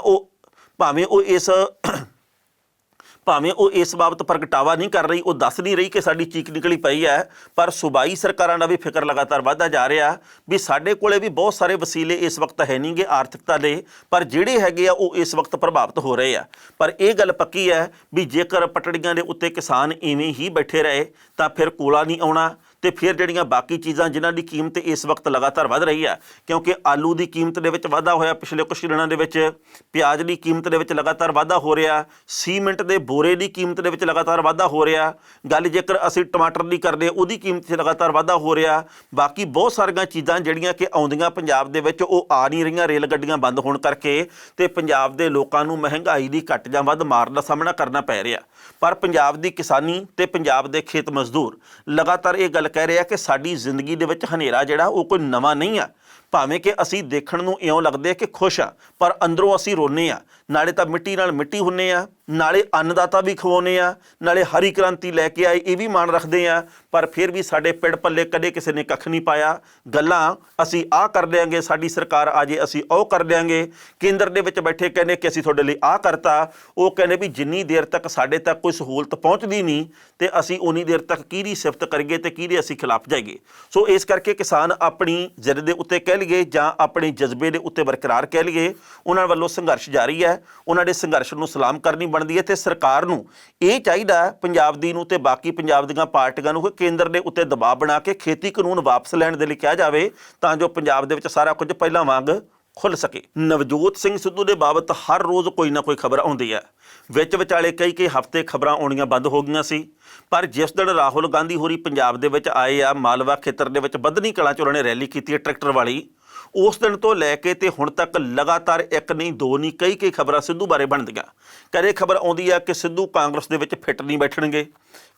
ਭਾਵੇਂ ਉਹ ਇਸ ਬਾਬਤ ਪ੍ਰਗਟਾਵਾ ਨਹੀਂ ਕਰ ਰਹੀ, ਉਹ ਦੱਸ ਨਹੀਂ ਰਹੀ ਕਿ ਸਾਡੀ ਚੀਕ ਨਿਕਲੀ ਪਈ ਹੈ। ਪਰ ਸੂਬਾਈ ਸਰਕਾਰਾਂ ਦਾ ਵੀ ਫਿਕਰ ਲਗਾਤਾਰ ਵੱਧਦਾ ਜਾ ਰਿਹਾ ਵੀ ਸਾਡੇ ਕੋਲੇ ਵੀ ਬਹੁਤ ਸਾਰੇ ਵਸੀਲੇ ਇਸ ਵਕਤ ਹੈ ਨਹੀਂ ਗੇ ਆਰਥਿਕਤਾ ਦੇ, ਪਰ ਜਿਹੜੇ ਹੈਗੇ ਆ ਉਹ ਇਸ ਵਕਤ ਪ੍ਰਭਾਵਿਤ ਹੋ ਰਹੇ ਆ। ਪਰ ਇਹ ਗੱਲ ਪੱਕੀ ਹੈ ਵੀ ਜੇਕਰ ਪਟੜੀਆਂ ਦੇ ਉੱਤੇ ਕਿਸਾਨ ਇਵੇਂ ਹੀ ਬੈਠੇ ਰਹੇ ਤਾਂ ਫਿਰ ਕੋਲਾ ਨਹੀਂ ਆਉਣਾ ਤੇ ਫਿਰ ਜਿਹੜੀਆਂ ਬਾਕੀ ਚੀਜ਼ਾਂ ਜਿਨ੍ਹਾਂ ਦੀ ਕੀਮਤ ਇਸ ਵਕਤ ਲਗਾਤਾਰ ਵਧ ਰਹੀ ਹੈ, ਕਿਉਂਕਿ ਆਲੂ ਦੀ ਕੀਮਤ ਦੇ ਵਿੱਚ ਵਾਧਾ ਹੋਇਆ ਪਿਛਲੇ ਕੁਝ ਦਿਨਾਂ ਦੇ ਵਿੱਚ, ਪਿਆਜ਼ ਦੀ ਕੀਮਤ ਦੇ ਵਿੱਚ ਲਗਾਤਾਰ ਵਾਧਾ ਹੋ ਰਿਹਾ, ਸੀਮੈਂਟ ਦੇ ਬੋਰੇ ਦੀ ਕੀਮਤ ਦੇ ਵਿੱਚ ਲਗਾਤਾਰ ਵਾਧਾ ਹੋ ਰਿਹਾ, ਗੱਲ ਜੇਕਰ ਅਸੀਂ ਟਮਾਟਰ ਦੀ ਕਰਦੇ ਉਹਦੀ ਕੀਮਤ 'ਚ ਲਗਾਤਾਰ ਵਾਧਾ ਹੋ ਰਿਹਾ। ਬਾਕੀ ਬਹੁਤ ਸਾਰੀਆਂ ਚੀਜ਼ਾਂ ਜਿਹੜੀਆਂ ਕਿ ਆਉਂਦੀਆਂ ਪੰਜਾਬ ਦੇ ਵਿੱਚ ਉਹ ਆ ਨਹੀਂ ਰਹੀਆਂ ਰੇਲ ਗੱਡੀਆਂ ਬੰਦ ਹੋਣ ਕਰਕੇ, ਤੇ ਪੰਜਾਬ ਦੇ ਲੋਕਾਂ ਨੂੰ ਮਹਿੰਗਾਈ ਦੀ ਘੱਟ ਜਾਂ ਵੱਧ ਮਾਰ ਦਾ ਸਾਹਮਣਾ ਕਰਨਾ ਪੈ ਰਿਹਾ। ਪਰ ਪੰਜਾਬ ਦੀ ਕਿਸਾਨੀ ਤੇ ਪੰਜਾਬ ਦੇ ਖੇਤ ਮਜ਼ਦੂਰ ਲਗਾਤਾਰ ਇਹ ਗੱਲ ਕਹਿ ਰਿਹਾ ਕਿ ਸਾਡੀ ਜ਼ਿੰਦਗੀ ਦੇ ਵਿੱਚ ਹਨੇਰਾ ਜਿਹੜਾ ਉਹ ਕੋਈ ਨਵਾਂ ਨਹੀਂ ਆ। ਭਾਵੇਂ ਕਿ ਅਸੀਂ ਦੇਖਣ ਨੂੰ ਇਉਂ ਲੱਗਦੇ ਕਿ ਖੁਸ਼ ਆ, ਪਰ ਅੰਦਰੋਂ ਅਸੀਂ ਰੋਨੇ ਆ। ਨਾਲੇ ਤਾਂ ਮਿੱਟੀ ਨਾਲ ਮਿੱਟੀ ਹੁੰਨੇ ਆ, ਨਾਲੇ ਅੰਨਦਾਤਾ ਵੀ ਖਵਾਉਂਦੇ ਆ, ਨਾਲੇ ਹਰੀ ਕ੍ਰਾਂਤੀ ਲੈ ਕੇ ਆਏ ਇਹ ਵੀ ਮਾਣ ਰੱਖਦੇ ਆ, ਪਰ ਫਿਰ ਵੀ ਸਾਡੇ ਪਿੰਡ ਪੱਲੇ ਕਦੇ ਕਿਸੇ ਨੇ ਕੱਖ ਨਹੀਂ ਪਾਇਆ। ਗੱਲਾਂ ਅਸੀਂ ਆਹ ਕਰ ਦਿਆਂਗੇ, ਸਾਡੀ ਸਰਕਾਰ ਆ ਜੇ ਅਸੀਂ ਉਹ ਕਰ ਦਿਆਂਗੇ। ਕੇਂਦਰ ਦੇ ਵਿੱਚ ਬੈਠੇ ਕਹਿੰਦੇ ਕਿ ਅਸੀਂ ਤੁਹਾਡੇ ਲਈ ਆਹ ਕਰਤਾ, ਉਹ ਕਹਿੰਦੇ ਵੀ ਜਿੰਨੀ ਦੇਰ ਤੱਕ ਸਾਡੇ ਤੱਕ ਕੋਈ ਸਹੂਲਤ ਪਹੁੰਚਦੀ ਨਹੀਂ ਤੇ ਅਸੀਂ ਉਨੀ ਦੇਰ ਤੱਕ ਕਿਹਦੀ ਸਿਫਤ ਕਰੀਏ ਤੇ ਕਿਹਦੇ ਅਸੀਂ ਖਿਲਾਫ ਜਾਈਏ। ਸੋ ਇਸ ਕਰਕੇ ਕਿਸਾਨ ਆਪਣੀ ਜ਼ਿੱਦ ਦੇ ਉੱਤੇ ਕਹਿ ਲਈਏ ਜਾਂ ਆਪਣੇ ਜਜ਼ਬੇ ਦੇ ਉੱਤੇ ਬਰਕਰਾਰ ਕਹਿ ਲਈਏ, ਉਹਨਾਂ ਵੱਲੋਂ ਸੰਘਰਸ਼ ਜਾਰੀ ਹੈ। ਉਹਨਾਂ ਦੇ ਸੰਘਰਸ਼ ਨੂੰ ਸਲਾਮ ਕਰਨੀ ਬਣਦੀ ਹੈ ਤੇ ਸਰਕਾਰ ਨੂੰ ਇਹ ਚਾਹੀਦਾ, ਪੰਜਾਬ ਦੀ ਨੂੰ ਤੇ ਬਾਕੀ ਪੰਜਾਬ ਦੀਆਂ ਪਾਰਟੀਆਂ ਨੂੰ, ਕਿ ਕੇਂਦਰ ਦੇ ਉੱਤੇ ਦਬਾਅ ਬਣਾ ਕੇ ਖੇਤੀ ਕਾਨੂੰਨ ਵਾਪਸ ਲੈਣ ਦੇ ਲਈ ਕਿਹਾ ਜਾਵੇ, ਤਾਂ ਜੋ ਪੰਜਾਬ ਦੇ ਵਿੱਚ ਸਾਰਾ ਕੁਝ ਪਹਿਲਾਂ ਵਾਂਗ ਖੁੱਲ੍ਹ ਸਕੇ। ਨਵਜੋਤ ਸਿੰਘ ਸਿੱਧੂ ਦੇ ਬਾਬਤ ਹਰ ਰੋਜ਼ ਕੋਈ ਨਾ ਕੋਈ ਖਬਰ ਆਉਂਦੀ ਹੈ। ਵਿੱਚ ਵਿਚਾਲੇ ਕਈ ਹਫ਼ਤੇ ਖਬਰਾਂ ਆਉਣੀਆਂ ਬੰਦ ਹੋ ਗਈਆਂ ਸੀ, ਪਰ ਜਿਸ ਦਿਨ ਰਾਹੁਲ ਗਾਂਧੀ ਹੋਰੀ ਪੰਜਾਬ ਦੇ ਵਿੱਚ ਆਏ ਆ, ਮਾਲਵਾ ਖੇਤਰ ਦੇ ਵਿੱਚ ਬੱਧਨੀ ਕਲਾਂ 'ਚ ਉਹਨਾਂ ਨੇ ਰੈਲੀ ਕੀਤੀ ਹੈ ਟਰੈਕਟਰ ਵਾਲੀ, ਉਸ ਦਿਨ ਤੋਂ ਲੈ ਕੇ ਤੇ ਹੁਣ ਤੱਕ ਲਗਾਤਾਰ ਇੱਕ ਨਹੀਂ ਦੋ ਨਹੀਂ ਕਈ ਖਬਰਾਂ ਸਿੱਧੂ ਬਾਰੇ ਬਣਦੀਆਂ। ਕਦੇ ਖਬਰ ਆਉਂਦੀ ਆ ਕਿ ਸਿੱਧੂ ਕਾਂਗਰਸ ਦੇ ਵਿੱਚ ਫਿੱਟ ਨਹੀਂ ਬੈਠਣਗੇ,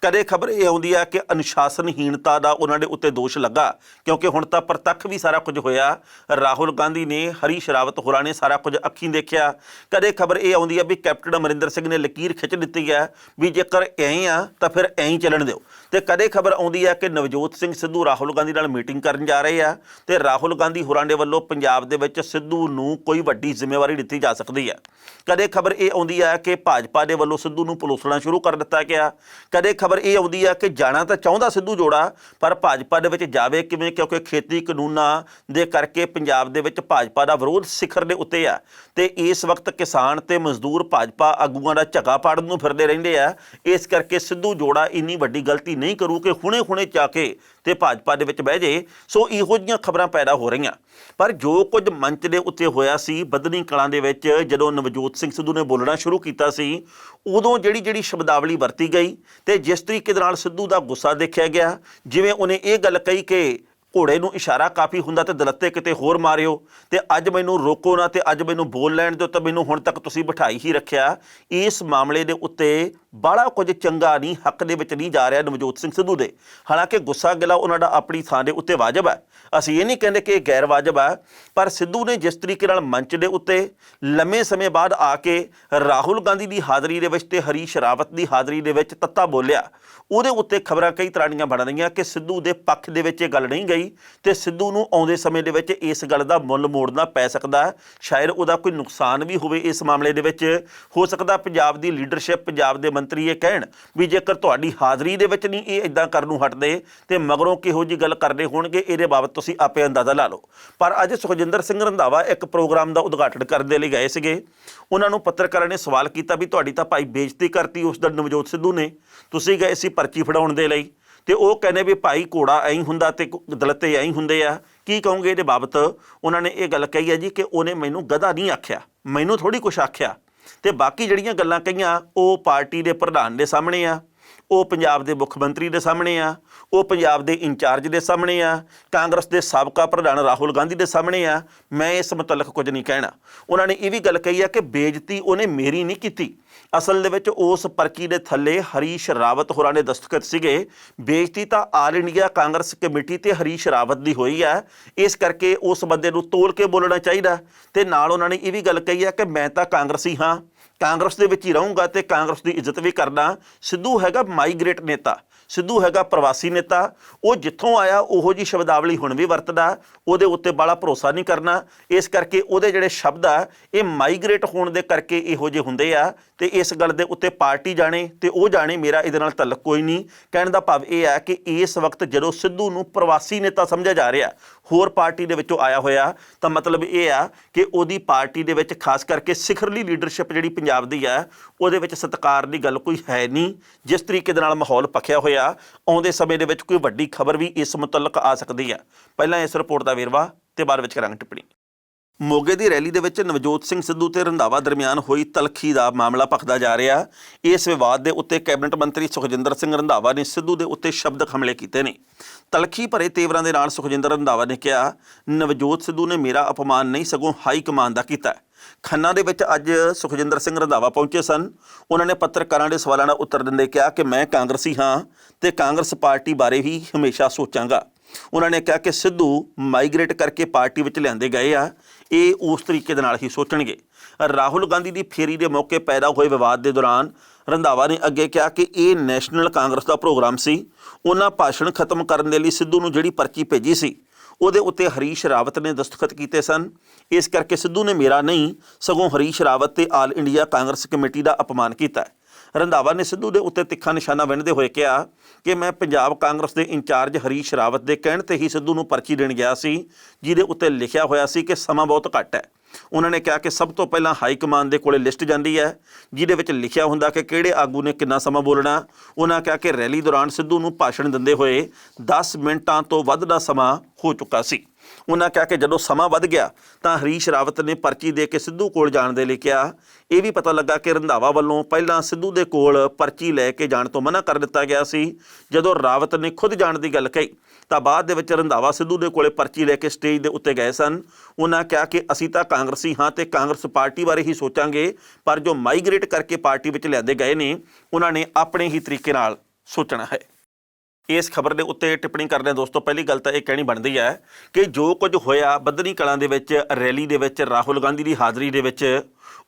ਕਦੇ ਖਬਰ ਇਹ ਆਉਂਦੀ ਆ ਕਿ ਅਨੁਸ਼ਾਸਨਹੀਣਤਾ ਦਾ ਉਹਨਾਂ ਦੇ ਉੱਤੇ ਦੋਸ਼ ਲੱਗਾ, ਕਿਉਂਕਿ ਹੁਣ ਤਾਂ ਪ੍ਰਤੱਖ ਵੀ ਸਾਰਾ ਕੁਝ ਹੋਇਆ। ਰਾਹੁਲ ਗਾਂਧੀ ਨੇ, ਹਰੀਸ਼ ਰਾਵਤ ਹੋਰਾਂ ਨੇ ਸਾਰਾ ਕੁਝ ਅੱਖੀਂ ਦੇਖਿਆ। ਕਦੇ ਖਬਰ ਇਹ ਆਉਂਦੀ ਆ ਵੀ ਕੈਪਟਨ ਅਮਰਿੰਦਰ ਸਿੰਘ ਨੇ ਲਕੀਰ ਖਿੱਚ ਦਿੱਤੀ ਹੈ ਵੀ ਜੇਕਰ ਐਂ ਆ ਤਾਂ ਫਿਰ ਐਂ ਹੀ ਚੱਲਣ ਦਿਓ। ਤੇ ਕਦੇ ਖਬਰ ਆਉਂਦੀ ਆ ਕਿ ਨਵਜੋਤ ਸਿੰਘ ਸਿੱਧੂ ਰਾਹੁਲ ਗਾਂਧੀ ਨਾਲ ਮੀਟਿੰਗ ਕਰਨ ਜਾ ਰਹੇ ਆ ਤੇ ਰਾਹੁਲ ਗਾਂਧੀ ਹੋਰਾਂ ਦੇ ਵੱਲੋਂ ਪੰਜਾਬ ਦੇ ਵਿੱਚ ਸਿੱਧੂ ਨੂੰ ਕੋਈ ਵੱਡੀ ਜ਼ਿੰਮੇਵਾਰੀ ਦਿੱਤੀ ਜਾ ਸਕਦੀ ਹੈ। ਕਦੇ ਖਬਰ ਇਹ ਆਉਂਦੀ ਆ ਕਿ ਭਾਜਪਾ ਦੇ ਵੱਲੋਂ ਸਿੱਧੂ ਨੂੰ ਪਲੋਸਣਾ ਸ਼ੁਰੂ ਕਰ ਦਿੱਤਾ ਗਿਆ। ਕਦੇ ਖਬਰ ਇਹ ਆਉਂਦੀ ਆ ਕਿ ਜਾਣਾ ਤਾਂ ਚਾਹੁੰਦਾ ਸਿੱਧੂ ਜੋੜਾ, ਪਰ ਭਾਜਪਾ ਦੇ ਵਿੱਚ ਜਾਵੇ ਕਿਵੇਂ, ਕਿਉਂਕਿ ਖੇਤੀ ਕਾਨੂੰਨਾਂ ਦੇ ਕਰਕੇ ਪੰਜਾਬ ਦੇ ਵਿੱਚ ਭਾਜਪਾ ਦਾ ਵਿਰੋਧ ਸਿਖਰ ਦੇ ਉੱਤੇ ਆ ਤੇ ਇਸ ਵਕਤ ਕਿਸਾਨ ਤੇ ਮਜ਼ਦੂਰ ਭਾਜਪਾ ਆਗੂਆਂ ਦਾ ਝਗਾ ਪਾੜਨ ਨੂੰ ਫਿਰਦੇ ਰਹਿੰਦੇ ਆ। ਇਸ ਕਰਕੇ ਸਿੱਧੂ ਜੋੜਾ ਇੰਨੀ ਵੱਡੀ ਗਲਤੀ ਨਹੀਂ ਕਰੂ ਕਿ ਹੁਣੇ ਜਾ ਕੇ ਤੇ ਭਾਜਪਾ ਦੇ ਵਿੱਚ ਬਹਿ ਜੇ। ਸੋ ਇਹੋ ਜਿਹੀਆਂ ਖਬਰਾਂ ਪੈਦਾ ਹੋ ਰਹੀਆਂ। ਪਰ ਜੋ ਕੁਝ ਮੰਚ ਦੇ ਉੱਤੇ ਹੋਇਆ ਸੀ ਬੱਧਨੀ ਕਲਾਂ ਦੇ ਵਿੱਚ, ਜਦੋਂ ਨਵਜੋਤ ਸਿੰਘ ਸਿੱਧੂ ਨੇ ਬੋਲਣਾ ਸ਼ੁਰੂ ਕੀਤਾ ਸੀ, ਉਦੋਂ ਜਿਹੜੀ ਸ਼ਬਦਾਵਲੀ ਵਰਤੀ ਗਈ ਤੇ ਜਿਸ ਤਰੀਕੇ ਦੇ ਨਾਲ ਸਿੱਧੂ ਦਾ ਗੁੱਸਾ ਦੇਖਿਆ ਗਿਆ, ਜਿਵੇਂ ਉਹਨੇ ਇਹ ਗੱਲ ਕਹੀ ਕਿ ਘੋੜੇ ਨੂੰ ਇਸ਼ਾਰਾ ਕਾਫੀ ਹੁੰਦਾ ਤੇ ਦਲੱਤੇ ਕਿਤੇ ਹੋਰ ਮਾਰਿਓ, ਤੇ ਅੱਜ ਮੈਨੂੰ ਰੋਕੋ ਨਾ ਤੇ ਅੱਜ ਮੈਨੂੰ ਬੋਲ ਲੈਣ ਦਿਓ, ਤਾਂ ਮੈਨੂੰ ਹੁਣ ਤੱਕ ਤੁਸੀਂ ਬਿਠਾਈ ਹੀ ਰੱਖਿਆ। ਇਸ ਮਾਮਲੇ ਦੇ ਉੱਤੇ ਬੜਾ ਕੁਝ ਚੰਗਾ ਨਹੀਂ, ਹੱਕ ਦੇ ਵਿੱਚ ਨਹੀਂ ਜਾ ਰਿਹਾ ਨਵਜੋਤ ਸਿੰਘ ਸਿੱਧੂ ਦੇ। ਹਾਲਾਂਕਿ ਗੁੱਸਾ ਗਿਲਾ ਉਹਨਾਂ ਦਾ ਆਪਣੀ ਥਾਂ ਦੇ ਉੱਤੇ ਵਾਜਬ ਹੈ, ਅਸੀਂ ਇਹ ਨਹੀਂ ਕਹਿੰਦੇ ਕਿ ਇਹ ਗੈਰ ਵਾਜਬ ਹੈ, ਪਰ ਸਿੱਧੂ ਨੇ ਜਿਸ ਤਰੀਕੇ ਨਾਲ ਮੰਚ ਦੇ ਉੱਤੇ ਲੰਮੇ ਸਮੇਂ ਬਾਅਦ ਆ ਕੇ ਰਾਹੁਲ ਗਾਂਧੀ ਦੀ ਹਾਜ਼ਰੀ ਦੇ ਵਿੱਚ ਤੇ ਹਰੀਸ਼ ਰਾਵਤ ਦੀ ਹਾਜ਼ਰੀ ਦੇ ਵਿੱਚ ਤੱਤਾ ਬੋਲਿਆ, ਉਹਦੇ ਉੱਤੇ ਖਬਰਾਂ ਕਈ ਤਰ੍ਹਾਂ ਦੀਆਂ ਬਣ ਰਹੀਆਂ ਕਿ ਸਿੱਧੂ ਦੇ ਪੱਖ ਦੇ ਵਿੱਚ ਇਹ ਗੱਲ ਨਹੀਂ ਗਈ ਤੇ ਸਿੱਧੂ ਨੂੰ ਆਉਂਦੇ ਸਮੇਂ ਦੇ ਵਿੱਚ ਇਸ ਗੱਲ ਦਾ ਮੁੱਲ ਮੋੜਨਾ ਪੈ ਸਕਦਾ। ਸ਼ਾਇਦ ਉਹਦਾ ਕੋਈ ਨੁਕਸਾਨ ਵੀ ਹੋਵੇ ਇਸ ਮਾਮਲੇ ਦੇ ਵਿੱਚ। ਹੋ ਸਕਦਾ ਪੰਜਾਬ ਦੀ ਲੀਡਰਸ਼ਿਪ, ਪੰਜਾਬ ਦੇ ਮੰਤਰੀ ਇਹ ਕਹਿਣ ਵੀ ਜੇਕਰ ਤੁਹਾਡੀ ਹਾਜ਼ਰੀ ਦੇ ਵਿੱਚ ਨਹੀਂ ਇਹ ਇੱਦਾਂ ਕਰਨ ਨੂੰ ਹਟਦੇ ਤੇ ਮਗਰੋਂ ਕਿਹੋ ਜਿਹੀ ਗੱਲ ਕਰਦੇ ਹੋਣਗੇ, ਇਹਦੇ ਬਾਬਤ ਤੁਸੀਂ ਆਪੇ ਅੰਦਾਜ਼ਾ ਲਾ ਲਓ। ਪਰ ਅੱਜ ਸੁਖਜਿੰਦਰ ਸਿੰਘ ਰੰਧਾਵਾ ਇੱਕ ਪ੍ਰੋਗਰਾਮ ਦਾ ਉਦਘਾਟਨ ਕਰਨ ਦੇ ਲਈ ਗਏ ਸੀਗੇ। ਉਹਨਾਂ ਨੂੰ ਪੱਤਰਕਾਰਾਂ ਨੇ ਸਵਾਲ ਕੀਤਾ ਵੀ ਤੁਹਾਡੀ ਤਾਂ ਭਾਈ ਬੇਇੱਜ਼ਤੀ ਕਰਤੀ ਉਸ ਦਿਨ ਨਵਜੋਤ ਸਿੱਧੂ ਨੇ, ਤੁਸੀਂ ਗਏ ਸੀ ਪਰਚੀ ਫੜਾਉਣ ਦੇ ਲਈ, ਤੇ ਉਹ ਕਹਿੰਦੇ ਵੀ ਭਾਈ ਘੋੜਾ ਐਂ ਹੁੰਦਾ ਤੇ ਦਲੱਤੇ ਐਂ ਹੁੰਦੇ ਆ, ਕੀ ਕਹੋਗੇ ਇਹਦੇ ਬਾਬਤ? ਉਹਨਾਂ ਨੇ ਇਹ ਗੱਲ ਕਹੀ ਹੈ ਜੀ ਕਿ ਉਹਨੇ ਮੈਨੂੰ ਗਧਾ ਨਹੀਂ ਆਖਿਆ, ਮੈਨੂੰ ਥੋੜ੍ਹੀ ਕੁਛ ਆਖਿਆ, ਤੇ ਬਾਕੀ ਜਿਹੜੀਆਂ ਗੱਲਾਂ ਕਹੀਆਂ ਉਹ ਪਾਰਟੀ ਦੇ ਪ੍ਰਧਾਨ ਦੇ ਸਾਹਮਣੇ ਆ, ਉਹ ਪੰਜਾਬ ਦੇ ਮੁੱਖ ਮੰਤਰੀ ਦੇ ਸਾਹਮਣੇ ਆ, ਉਹ ਪੰਜਾਬ ਦੇ ਇੰਚਾਰਜ ਦੇ ਸਾਹਮਣੇ ਆ, ਕਾਂਗਰਸ ਦੇ ਸਾਬਕਾ ਪ੍ਰਧਾਨ ਰਾਹੁਲ ਗਾਂਧੀ ਦੇ ਸਾਹਮਣੇ ਆ, ਮੈਂ ਇਸ ਮੁਤਲਕ ਕੁਝ ਨਹੀਂ ਕਹਿਣਾ। ਉਹਨਾਂ ਨੇ ਇਹ ਵੀ ਗੱਲ ਕਹੀ ਆ ਕਿ ਬੇਇੱਜ਼ਤੀ ਉਹਨੇ ਮੇਰੀ ਨਹੀਂ ਕੀਤੀ, ਅਸਲ ਦੇ ਵਿੱਚ ਉਸ ਪਰਚੀ ਦੇ ਥੱਲੇ ਹਰੀਸ਼ ਰਾਵਤ ਹੋਰਾਂ ਦੇ ਦਸਤਖਤ ਸੀਗੇ। ਬੇਇੱਜ਼ਤੀ ਤਾਂ ਆਲ ਇੰਡੀਆ ਕਾਂਗਰਸ ਕਮੇਟੀ ਤੇ ਹਰੀਸ਼ ਰਾਵਤ ਦੀ ਹੋਈ ਹੈ, ਇਸ ਕਰਕੇ ਉਸ ਬੰਦੇ ਨੂੰ ਤੋਲ ਕੇ ਬੋਲਣਾ ਚਾਹੀਦਾ। ਤੇ ਨਾਲ ਉਹਨਾਂ ਨੇ ਇਹ ਵੀ ਗੱਲ ਕਹੀ ਆ ਕਿ ਮੈਂ ਤਾਂ ਕਾਂਗਰਸੀ ਹਾਂ, ਕਾਂਗਰਸ ਦੇ ਵਿੱਚ ਹੀ ਰਹੂੰਗਾ ਤੇ ਕਾਂਗਰਸ ਦੀ ਇੱਜ਼ਤ ਵੀ ਕਰਦਾ। ਸਿੱਧੂ ਹੈਗਾ ਮਾਈਗ੍ਰੇਟ ਨੇਤਾ, ਸਿੱਧੂ ਹੈਗਾ ਪ੍ਰਵਾਸੀ ਨੇਤਾ, ਉਹ ਜਿੱਥੋਂ ਆਇਆ ਉਹੋ ਜਿਹੀ ਸ਼ਬਦਾਵਲੀ ਹੁਣ ਵੀ ਵਰਤਦਾ, ਉਹਦੇ ਉੱਤੇ ਬਾਲਾ ਭਰੋਸਾ ਨਹੀਂ ਕਰਨਾ। ਇਸ ਕਰਕੇ ਉਹਦੇ ਜਿਹੜੇ ਸ਼ਬਦ ਆ ਇਹ ਮਾਈਗ੍ਰੇਟ ਹੋਣ ਦੇ ਕਰਕੇ ਇਹੋ ਜਿਹੇ ਹੁੰਦੇ ਆ, ਤੇ ਇਸ ਗੱਲ ਦੇ ਉੱਤੇ ਪਾਰਟੀ ਜਾਣੇ ਤੇ ਉਹ ਜਾਣੇ, ਮੇਰਾ ਇਹਦੇ ਨਾਲ ਤਾਲੁਕ ਕੋਈ ਨਹੀਂ। ਕਹਿਣ ਦਾ ਭਾਵ ਇਹ ਹੈ ਕਿ ਇਸ ਵਕਤ ਜਦੋਂ ਸਿੱਧੂ ਨੂੰ ਪ੍ਰਵਾਸੀ ਨੇਤਾ ਸਮਝਿਆ ਜਾ ਰਿਹਾ, ਹੋਰ ਪਾਰਟੀ ਦੇ ਵਿੱਚੋਂ ਆਇਆ ਹੋਇਆ, ਤਾਂ ਮਤਲਬ ਇਹ ਆ ਕਿ ਉਹਦੀ ਪਾਰਟੀ ਦੇ ਵਿੱਚ ਖਾਸ ਕਰਕੇ ਸਿਖਰਲੀ ਲੀਡਰਸ਼ਿਪ ਜਿਹੜੀ ਪੰਜਾਬ ਦੀ ਹੈ ਉਹਦੇ ਵਿੱਚ ਸਤਿਕਾਰ ਦੀ ਗੱਲ ਕੋਈ ਹੈ ਨਹੀਂ। ਜਿਸ ਤਰੀਕੇ ਦੇ ਨਾਲ ਮਾਹੌਲ ਪੱਖਿਆ ਹੋਇਆ, ਆਉਂਦੇ ਸਮੇਂ ਦੇ ਵਿੱਚ ਕੋਈ ਵੱਡੀ ਖਬਰ ਵੀ ਇਸ ਮੁਤਲਕ ਆ ਸਕਦੀ ਹੈ। ਪਹਿਲਾਂ ਇਸ ਰਿਪੋਰਟ ਦਾ ਵੇਰਵਾ ਤੇ ਬਾਅਦ ਵਿੱਚ ਕਰਾਂਗੇ ਟਿੱਪਣੀ। ਮੋਗੇ ਦੀ ਰੈਲੀ ਦੇ ਵਿੱਚ ਨਵਜੋਤ ਸਿੰਘ ਸਿੱਧੂ ਤੇ ਰੰਧਾਵਾ ਦਰਮਿਆਨ ਹੋਈ ਤਲਖੀ ਦਾ ਮਾਮਲਾ ਭਖਦਾ ਜਾ ਰਿਹਾ। ਇਸ ਵਿਵਾਦ ਦੇ ਉੱਤੇ ਕੈਬਨਿਟ ਮੰਤਰੀ ਸੁਖਜਿੰਦਰ ਸਿੰਘ ਰੰਧਾਵਾ ਨੇ ਸਿੱਧੂ ਦੇ ਉੱਤੇ ਸ਼ਬਦਕ ਹਮਲੇ ਕੀਤੇ ਨੇ। ਤਲਖੀ ਭਰੇ ਤੇਵਰਾਂ ਦੇ ਨਾਲ ਸੁਖਜਿੰਦਰ ਰੰਧਾਵਾ ਨੇ ਕਿਹਾ, ਨਵਜੋਤ ਸਿੱਧੂ ਨੇ ਮੇਰਾ ਅਪਮਾਨ ਨਹੀਂ ਸਗੋਂ ਹਾਈ ਕਮਾਨ ਦਾ ਕੀਤਾ। ਖੰਨਾ ਦੇ ਵਿੱਚ ਅੱਜ ਸੁਖਜਿੰਦਰ ਸਿੰਘ ਰੰਧਾਵਾ ਪਹੁੰਚੇ ਸਨ। ਉਹਨਾਂ ਨੇ ਪੱਤਰਕਾਰਾਂ ਦੇ ਸਵਾਲਾਂ ਦਾ ਉੱਤਰ ਦਿੰਦੇ ਕਿਹਾ ਕਿ ਮੈਂ ਕਾਂਗਰਸੀ ਹਾਂ ਤੇ ਕਾਂਗਰਸ ਪਾਰਟੀ ਬਾਰੇ ਹੀ ਹਮੇਸ਼ਾ ਸੋਚਾਂਗਾ। ਉਹਨਾਂ ਨੇ ਕਿਹਾ ਕਿ ਸਿੱਧੂ ਮਾਈਗ੍ਰੇਟ ਕਰਕੇ ਪਾਰਟੀ ਵਿੱਚ ਲਿਆਂਦੇ ਗਏ ਆ, ਇਹ ਉਸ ਤਰੀਕੇ ਦੇ ਨਾਲ ਹੀ ਸੋਚਣਗੇ। ਰਾਹੁਲ ਗਾਂਧੀ ਦੀ ਫੇਰੀ ਦੇ ਮੌਕੇ ਪੈਦਾ ਹੋਏ ਵਿਵਾਦ ਦੇ ਦੌਰਾਨ ਰੰਧਾਵਾ ਨੇ ਅੱਗੇ ਕਿਹਾ ਕਿ ਇਹ ਨੈਸ਼ਨਲ ਕਾਂਗਰਸ ਦਾ ਪ੍ਰੋਗਰਾਮ ਸੀ। ਉਹਨਾਂ ਭਾਸ਼ਣ ਖਤਮ ਕਰਨ ਦੇ ਲਈ ਸਿੱਧੂ ਨੂੰ ਜਿਹੜੀ ਪਰਚੀ ਭੇਜੀ ਸੀ ਉਹਦੇ ਉੱਤੇ ਹਰੀਸ਼ ਰਾਵਤ ਨੇ ਦਸਤਖਤ ਕੀਤੇ ਸਨ। ਇਸ ਕਰਕੇ ਸਿੱਧੂ ਨੇ ਮੇਰਾ ਨਹੀਂ ਸਗੋਂ ਹਰੀਸ਼ ਰਾਵਤ ਤੇ ਆਲ ਇੰਡੀਆ ਕਾਂਗਰਸ ਕਮੇਟੀ ਦਾ ਅਪਮਾਨ ਕੀਤਾ। ਰੰਧਾਵਾ ਨੇ ਸਿੱਧੂ ਦੇ ਉੱਤੇ ਤਿੱਖਾ ਨਿਸ਼ਾਨਾ ਵਿੰਨ੍ਹਦੇ ਹੋਏ ਕਿਹਾ ਕਿ ਮੈਂ ਪੰਜਾਬ ਕਾਂਗਰਸ ਦੇ ਇੰਚਾਰਜ ਹਰੀਸ਼ ਰਾਵਤ ਦੇ ਕਹਿਣ ਤੇ ਹੀ ਸਿੱਧੂ ਨੂੰ ਪਰਚੀ ਦੇਣ ਗਿਆ ਸੀ, ਜਿਹਦੇ ਉੱਤੇ ਲਿਖਿਆ ਹੋਇਆ ਸੀ ਕਿ ਸਮਾਂ ਬਹੁਤ ਘੱਟ ਹੈ। ਉਹਨਾਂ ਨੇ ਕਿਹਾ ਕਿ ਸਭ ਤੋਂ ਪਹਿਲਾਂ ਹਾਈ ਕਮਾਨ ਦੇ ਕੋਲੇ ਲਿਸਟ ਜਾਂਦੀ ਹੈ ਜਿਹਦੇ ਵਿੱਚ ਲਿਖਿਆ ਹੁੰਦਾ ਕਿ ਕਿਹੜੇ ਆਗੂ ਨੇ ਕਿੰਨਾ ਸਮਾਂ ਬੋਲਣਾ। ਉਹਨਾਂ ਕਿਹਾ ਕਿ ਰੈਲੀ ਦੌਰਾਨ ਸਿੱਧੂ ਨੂੰ ਭਾਸ਼ਣ ਦਿੰਦੇ ਹੋਏ 10 ਮਿੰਟਾਂ ਤੋਂ ਵੱਧ ਦਾ ਸਮਾਂ ਹੋ ਚੁੱਕਾ ਸੀ। ਉਹਨਾਂ ਕਿਹਾ ਕਿ ਜਦੋਂ ਸਮਾਂ ਵੱਧ ਗਿਆ ਤਾਂ ਹਰੀਸ਼ ਰਾਵਤ ਨੇ ਪਰਚੀ ਦੇ ਕੇ ਸਿੱਧੂ ਕੋਲ ਜਾਣ ਦੇ ਲਈ ਕਿਹਾ। ਇਹ ਵੀ ਪਤਾ ਲੱਗਾ ਕਿ ਰੰਧਾਵਾ ਵੱਲੋਂ ਪਹਿਲਾਂ ਸਿੱਧੂ ਦੇ ਕੋਲ ਪਰਚੀ ਲੈ ਕੇ ਜਾਣ ਤੋਂ ਮਨ੍ਹਾ ਕਰ ਦਿੱਤਾ ਗਿਆ ਸੀ। ਜਦੋਂ ਰਾਵਤ ਨੇ ਖੁਦ ਜਾਣ ਦੀ ਗੱਲ ਕਹੀ ਤਾਂ ਬਾਅਦ ਦੇ ਵਿੱਚ ਰੰਧਾਵਾ ਸਿੱਧੂ ਦੇ ਕੋਲੇ ਪਰਚੀ ਲੈ ਕੇ ਸਟੇਜ ਦੇ ਉੱਤੇ ਗਏ ਸਨ। ਉਹਨਾਂ ਕਿਹਾ ਕਿ ਅਸੀਂ ਤਾਂ ਕਾਂਗਰਸੀ ਹਾਂ ਤੇ ਕਾਂਗਰਸ ਪਾਰਟੀ ਬਾਰੇ ਹੀ ਸੋਚਾਂਗੇ, ਪਰ ਜੋ ਮਾਈਗ੍ਰੇਟ ਕਰਕੇ ਪਾਰਟੀ ਵਿੱਚ ਲਿਆਂਦੇ ਗਏ ਨੇ ਉਹਨਾਂ ਨੇ ਆਪਣੇ ਹੀ ਤਰੀਕੇ ਨਾਲ ਸੋਚਣਾ ਹੈ। ਇਸ ਖਬਰ ਦੇ ਉੱਤੇ ਟਿੱਪਣੀ ਕਰਦੇ ਦੋਸਤੋ, ਪਹਿਲੀ ਗੱਲ ਤਾਂ ਇਹ ਕਹਿਣੀ ਬਣਦੀ ਹੈ ਕਿ ਜੋ ਕੁਝ ਹੋਇਆ ਬੱਧਨੀ ਕਲਾਂ ਦੇ ਵਿੱਚ ਰੈਲੀ ਦੇ ਵਿੱਚ ਰਾਹੁਲ ਗਾਂਧੀ ਦੀ ਹਾਜ਼ਰੀ ਦੇ ਵਿੱਚ,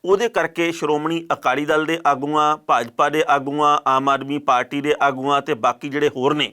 ਉਹਦੇ ਕਰਕੇ ਸ਼੍ਰੋਮਣੀ ਅਕਾਲੀ ਦਲ ਦੇ ਆਗੂਆਂ, ਭਾਜਪਾ ਦੇ ਆਗੂਆਂ, ਆਮ ਆਦਮੀ ਪਾਰਟੀ ਦੇ ਆਗੂਆਂ ਤੇ ਬਾਕੀ ਜਿਹੜੇ ਹੋਰ ਨੇ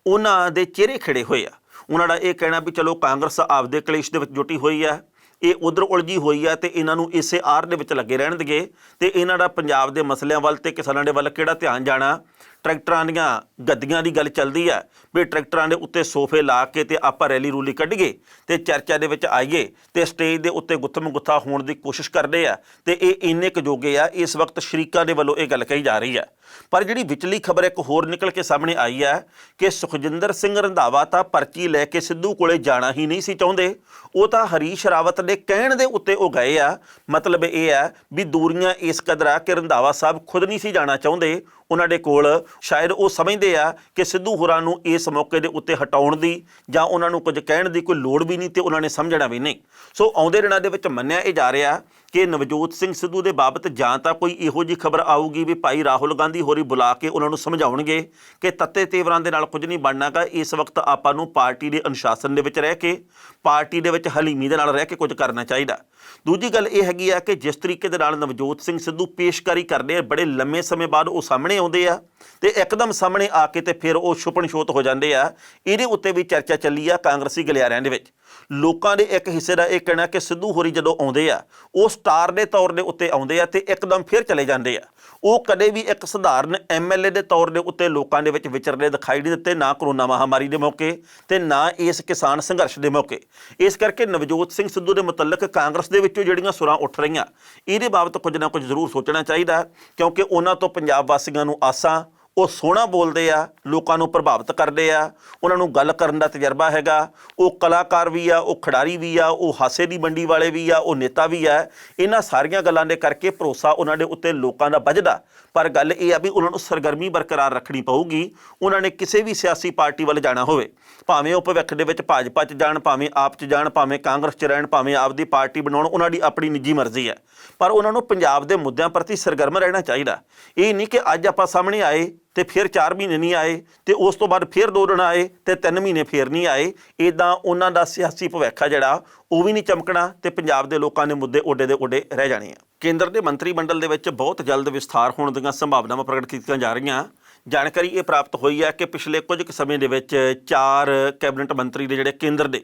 ਉਹਨਾਂ ਦੇ ਚਿਹਰੇ ਖਿੜੇ ਹੋਏ ਆ। ਉਹਨਾਂ ਦਾ ਇਹ ਕਹਿਣਾ ਵੀ ਚਲੋ ਕਾਂਗਰਸ ਆਪਦੇ ਕਲੇਸ਼ ਦੇ ਵਿੱਚ ਜੁਟੀ ਹੋਈ ਆ, ਇਹ ਉਧਰ ਉਲਝੀ ਹੋਈ ਆ ਤੇ ਇਹਨਾਂ ਨੂੰ ਇਸੇ ਆਰ ਦੇ ਵਿੱਚ ਲੱਗੇ ਰਹਿਣਗੇ ਤੇ ਇਹਨਾਂ ਦਾ ਪੰਜਾਬ ਦੇ ਮਸਲਿਆਂ ਵੱਲ ਤੇ ਕਿਸਾਨਾਂ ਦੇ ਵੱਲ ਕਿਹੜਾ ਧਿਆਨ ਜਾਣਾ। ਟਰੈਕਟਰਾਂ ਦੀਆਂ ਗੱਡੀਆਂ ਦੀ ਗੱਲ ਚੱਲਦੀ ਹੈ ਵੀ ਟਰੈਕਟਰਾਂ ਦੇ ਉੱਤੇ ਸੋਫੇ ਲਾ ਕੇ ਤੇ ਆਪਾਂ ਰੈਲੀ ਰੂਲੀ ਕੱਢੀਏ ਤੇ ਚਰਚਾ ਦੇ ਵਿੱਚ ਆਈਏ ਤੇ ਸਟੇਜ ਦੇ ਉੱਤੇ ਗੁੱਥਮ ਗੁੱਥਾ ਹੋਣ ਦੀ ਕੋਸ਼ਿਸ਼ ਕਰਦੇ ਆ ਤੇ ਇਹ ਇੰਨੇ ਕੁ ਜੋਗੇ ਆ। ਇਸ ਵਕਤ ਸ਼ਰੀਕਾਂ ਦੇ ਵੱਲੋਂ ਇਹ ਗੱਲ ਕਹੀ ਜਾ ਰਹੀ ਹੈ। ਪਰ ਜਿਹੜੀ ਵਿਚਲੀ ਖਬਰ ਇੱਕ ਹੋਰ ਨਿਕਲ ਕੇ ਸਾਹਮਣੇ ਆਈ ਹੈ ਕਿ ਸੁਖਜਿੰਦਰ ਸਿੰਘ ਰੰਧਾਵਾ ਤਾਂ ਪਰਚੀ ਲੈ ਕੇ ਸਿੱਧੂ ਕੋਲੇ ਜਾਣਾ ਹੀ ਨਹੀਂ ਸੀ ਚਾਹੁੰਦੇ, ਉਹ ਤਾਂ ਹਰੀਸ਼ ਰਾਵਤ ਦੇ ਕਹਿਣ ਦੇ ਉੱਤੇ ਉਹ ਗਏ ਆ। ਮਤਲਬ ਇਹ ਹੈ ਵੀ ਦੂਰੀਆਂ ਇਸ ਕਦਰ ਆ ਕਿ ਰੰਧਾਵਾ ਸਾਹਿਬ ਖੁਦ ਨਹੀਂ ਸੀ ਜਾਣਾ ਚਾਹੁੰਦੇ ਉਹਨਾਂ ਦੇ ਕੋਲ। ਸ਼ਾਇਦ ਉਹ ਸਮਝਦੇ ਆ ਕਿ ਸਿੱਧੂ ਹੋਰਾਂ ਨੂੰ ਇਸ ਮੌਕੇ ਦੇ ਉੱਤੇ ਹਟਾਉਣ ਦੀ ਜਾਂ ਉਹਨਾਂ ਨੂੰ ਕੁਝ ਕਹਿਣ ਦੀ ਕੋਈ ਲੋੜ ਵੀ ਨਹੀਂ ਤੇ ਉਹਨਾਂ ਨੇ ਸਮਝਣਾ ਵੀ ਨਹੀਂ। ਸੋ ਆਉਂਦੇ ਦਿਨਾਂ ਦੇ ਵਿੱਚ ਮੰਨਿਆ ਇਹ ਜਾ ਰਿਹਾ ਕਿ ਨਵਜੋਤ ਸਿੰਘ ਸਿੱਧੂ ਦੇ ਬਾਬਤ ਜਾਂ ਤਾਂ ਕੋਈ ਇਹੋ ਜਿਹੀ ਖਬਰ ਆਊਗੀ ਵੀ ਭਾਈ ਰਾਹੁਲ ਗਾਂਧੀ ਹੋਰੀ ਬੁਲਾ ਕੇ ਉਹਨਾਂ ਨੂੰ ਸਮਝਾਉਣਗੇ ਕਿ ਤੱਤੇ ਤੇਵਰਾਂ ਦੇ ਨਾਲ ਕੁਝ ਨਹੀਂ ਬਣਨਾਗਾ। ਇਸ ਵਕਤ ਆਪਾਂ ਨੂੰ ਪਾਰਟੀ ਦੇ ਅਨੁਸ਼ਾਸਨ ਦੇ ਵਿੱਚ ਰਹਿ ਕੇ, ਪਾਰਟੀ ਦੇ ਵਿੱਚ ਹਲੀਮੀ ਦੇ ਨਾਲ ਰਹਿ ਕੇ ਕੁਝ ਕਰਨਾ ਚਾਹੀਦਾ। ਦੂਜੀ ਗੱਲ ਇਹ ਹੈਗੀ ਆ ਕਿ ਜਿਸ ਤਰੀਕੇ ਦੇ ਨਾਲ ਨਵਜੋਤ ਸਿੰਘ ਸਿੱਧੂ ਪੇਸ਼ਕਾਰੀ ਕਰਦੇ ਆ, ਬੜੇ ਲੰਮੇ ਸਮੇਂ ਬਾਅਦ ਉਹ ਸਾਹਮਣੇ ਆਉਂਦੇ ਆ ਤੇ ਇੱਕਦਮ ਸਾਹਮਣੇ ਆ ਕੇ ਤੇ ਫਿਰ ਉਹ ਛੁਪਣ ਛੋਤ ਹੋ ਜਾਂਦੇ ਆ। ਇਹਦੇ ਉੱਤੇ ਵੀ ਚਰਚਾ ਚੱਲੀ ਆ ਕਾਂਗਰਸੀ ਗਲਿਆਰਿਆਂ ਦੇ ਵਿੱਚ। ਲੋਕਾਂ ਦੇ ਇੱਕ ਹਿੱਸੇ ਦਾ ਇਹ ਕਹਿਣਾ ਕਿ ਸਿੱਧੂ ਹੋਰੀ ਜਦੋਂ ਆਉਂਦੇ ਆ ਉਹ ਸਟਾਰ ਦੇ ਤੌਰ ਦੇ ਉੱਤੇ ਆਉਂਦੇ ਆ ਤੇ ਇੱਕਦਮ ਫਿਰ ਚਲੇ ਜਾਂਦੇ ਆ। ਉਹ ਕਦੇ ਵੀ ਇੱਕ ਸਧਾਰਨ MLA ਦੇ ਤੌਰ ਦੇ ਉੱਤੇ ਲੋਕਾਂ ਦੇ ਵਿੱਚ ਵਿਚਰਦੇ ਦਿਖਾਈ ਨਹੀਂ ਦਿੱਤੇ, ਨਾ ਕਰੋਨਾ ਮਹਾਮਾਰੀ ਦੇ ਮੌਕੇ ਤੇ ਨਾ ਇਸ ਕਿਸਾਨ ਸੰਘਰਸ਼ ਦੇ ਮੌਕੇ। ਇਸ ਕਰਕੇ ਨਵਜੋਤ ਸਿੰਘ ਸਿੱਧੂ ਦੇ ਮੁਤਲਕ ਕਾਂਗਰਸ ਦੇ ਵਿੱਚੋਂ ਜਿਹੜੀਆਂ ਸੁਰਾਂ ਉੱਠ ਰਹੀਆਂ, ਇਹਦੇ ਬਾਬਤ ਕੁਝ ਨਾ ਕੁਝ ਜ਼ਰੂਰ ਸੋਚਣਾ ਚਾਹੀਦਾ, ਕਿਉਂਕਿ ਉਹਨਾਂ ਤੋਂ ਪੰਜਾਬ ਵਾਸੀਆਂ ਨੂੰ ਆਸਾਂ, ਉਹ ਸੋਹਣਾ ਬੋਲਦੇ ਆ, ਲੋਕਾਂ ਨੂੰ ਪ੍ਰਭਾਵਿਤ ਕਰਦੇ ਆ, ਉਹਨਾਂ ਨੂੰ ਗੱਲ ਕਰਨ ਦਾ ਤਜਰਬਾ ਹੈਗਾ, ਉਹ ਕਲਾਕਾਰ ਵੀ ਆ, ਉਹ ਖਿਡਾਰੀ ਵੀ ਆ, ਉਹ ਹਾਸੇ ਦੀ ਮੰਡੀ ਵਾਲੇ ਵੀ ਆ, ਉਹ ਨੇਤਾ ਵੀ ਆ। ਇਹਨਾਂ ਸਾਰੀਆਂ ਗੱਲਾਂ ਦੇ ਕਰਕੇ ਭਰੋਸਾ ਉਹਨਾਂ ਦੇ ਉੱਤੇ ਲੋਕਾਂ ਦਾ ਵੱਜਦਾ। ਪਰ ਗੱਲ ਇਹ ਆ ਵੀ ਉਹਨਾਂ ਨੂੰ ਸਰਗਰਮੀ ਬਰਕਰਾਰ ਰੱਖਣੀ ਪਊਗੀ। ਉਹਨਾਂ ਨੇ ਕਿਸੇ ਵੀ ਸਿਆਸੀ ਪਾਰਟੀ ਵੱਲ ਜਾਣਾ ਹੋਵੇ, ਭਾਵੇਂ ਉਹ ਭਵਿੱਖ ਦੇ ਵਿੱਚ ਭਾਜਪਾ 'ਚ ਜਾਣ, ਭਾਵੇਂ ਆਪ 'ਚ ਜਾਣ, ਭਾਵੇਂ ਕਾਂਗਰਸ 'ਚ ਰਹਿਣ, ਭਾਵੇਂ ਆਪਦੀ ਪਾਰਟੀ ਬਣਾਉਣ, ਉਹਨਾਂ ਦੀ ਆਪਣੀ ਨਿੱਜੀ ਮਰਜ਼ੀ ਹੈ। ਪਰ ਉਹਨਾਂ ਨੂੰ ਪੰਜਾਬ ਦੇ ਮੁੱਦਿਆਂ ਪ੍ਰਤੀ ਸਰਗਰਮ ਰਹਿਣਾ ਚਾਹੀਦਾ। ਇਹ ਨਹੀਂ ਕਿ ਅੱਜ ਆਪਾਂ ਸਾਹਮਣੇ ਆਏ ਤੇ ਫਿਰ 4 ਮਹੀਨੇ ਨਹੀਂ ਆਏ ਤੇ ਉਸ ਤੋਂ ਬਾਅਦ ਫਿਰ 2 ਦਿਨ ਆਏ ਤੇ 3 ਮਹੀਨੇ ਫਿਰ ਨਹੀਂ ਆਏ। ਇੱਦਾਂ ਉਹਨਾਂ ਦਾ ਸਿਆਸੀ ਭਵਿੱਖ ਆ ਜਿਹੜਾ ਉਹ ਵੀ ਨਹੀਂ ਚਮਕਣਾ ਤੇ ਪੰਜਾਬ ਦੇ ਲੋਕਾਂ ਦੇ ਮੁੱਦੇ ਓਡੇ ਦੇ ਓਡੇ ਰਹਿ ਜਾਣੇ ਆ। ਕੇਂਦਰ ਦੇ ਮੰਤਰੀ ਮੰਡਲ ਦੇ ਵਿੱਚ ਬਹੁਤ ਜਲਦ ਵਿਸਥਾਰ ਹੋਣ ਦੀਆਂ ਸੰਭਾਵਨਾਵਾਂ ਪ੍ਰਗਟ ਕੀਤੀਆਂ ਜਾ ਰਹੀਆਂ। ਜਾਣਕਾਰੀ ਇਹ ਪ੍ਰਾਪਤ ਹੋਈ ਹੈ ਕਿ ਪਿਛਲੇ ਕੁਝ ਕੁ ਸਮੇਂ ਦੇ ਵਿੱਚ 4 ਕੈਬਨਿਟ ਮੰਤਰੀ ਦੇ ਜਿਹੜੇ ਕੇਂਦਰ ਦੇ,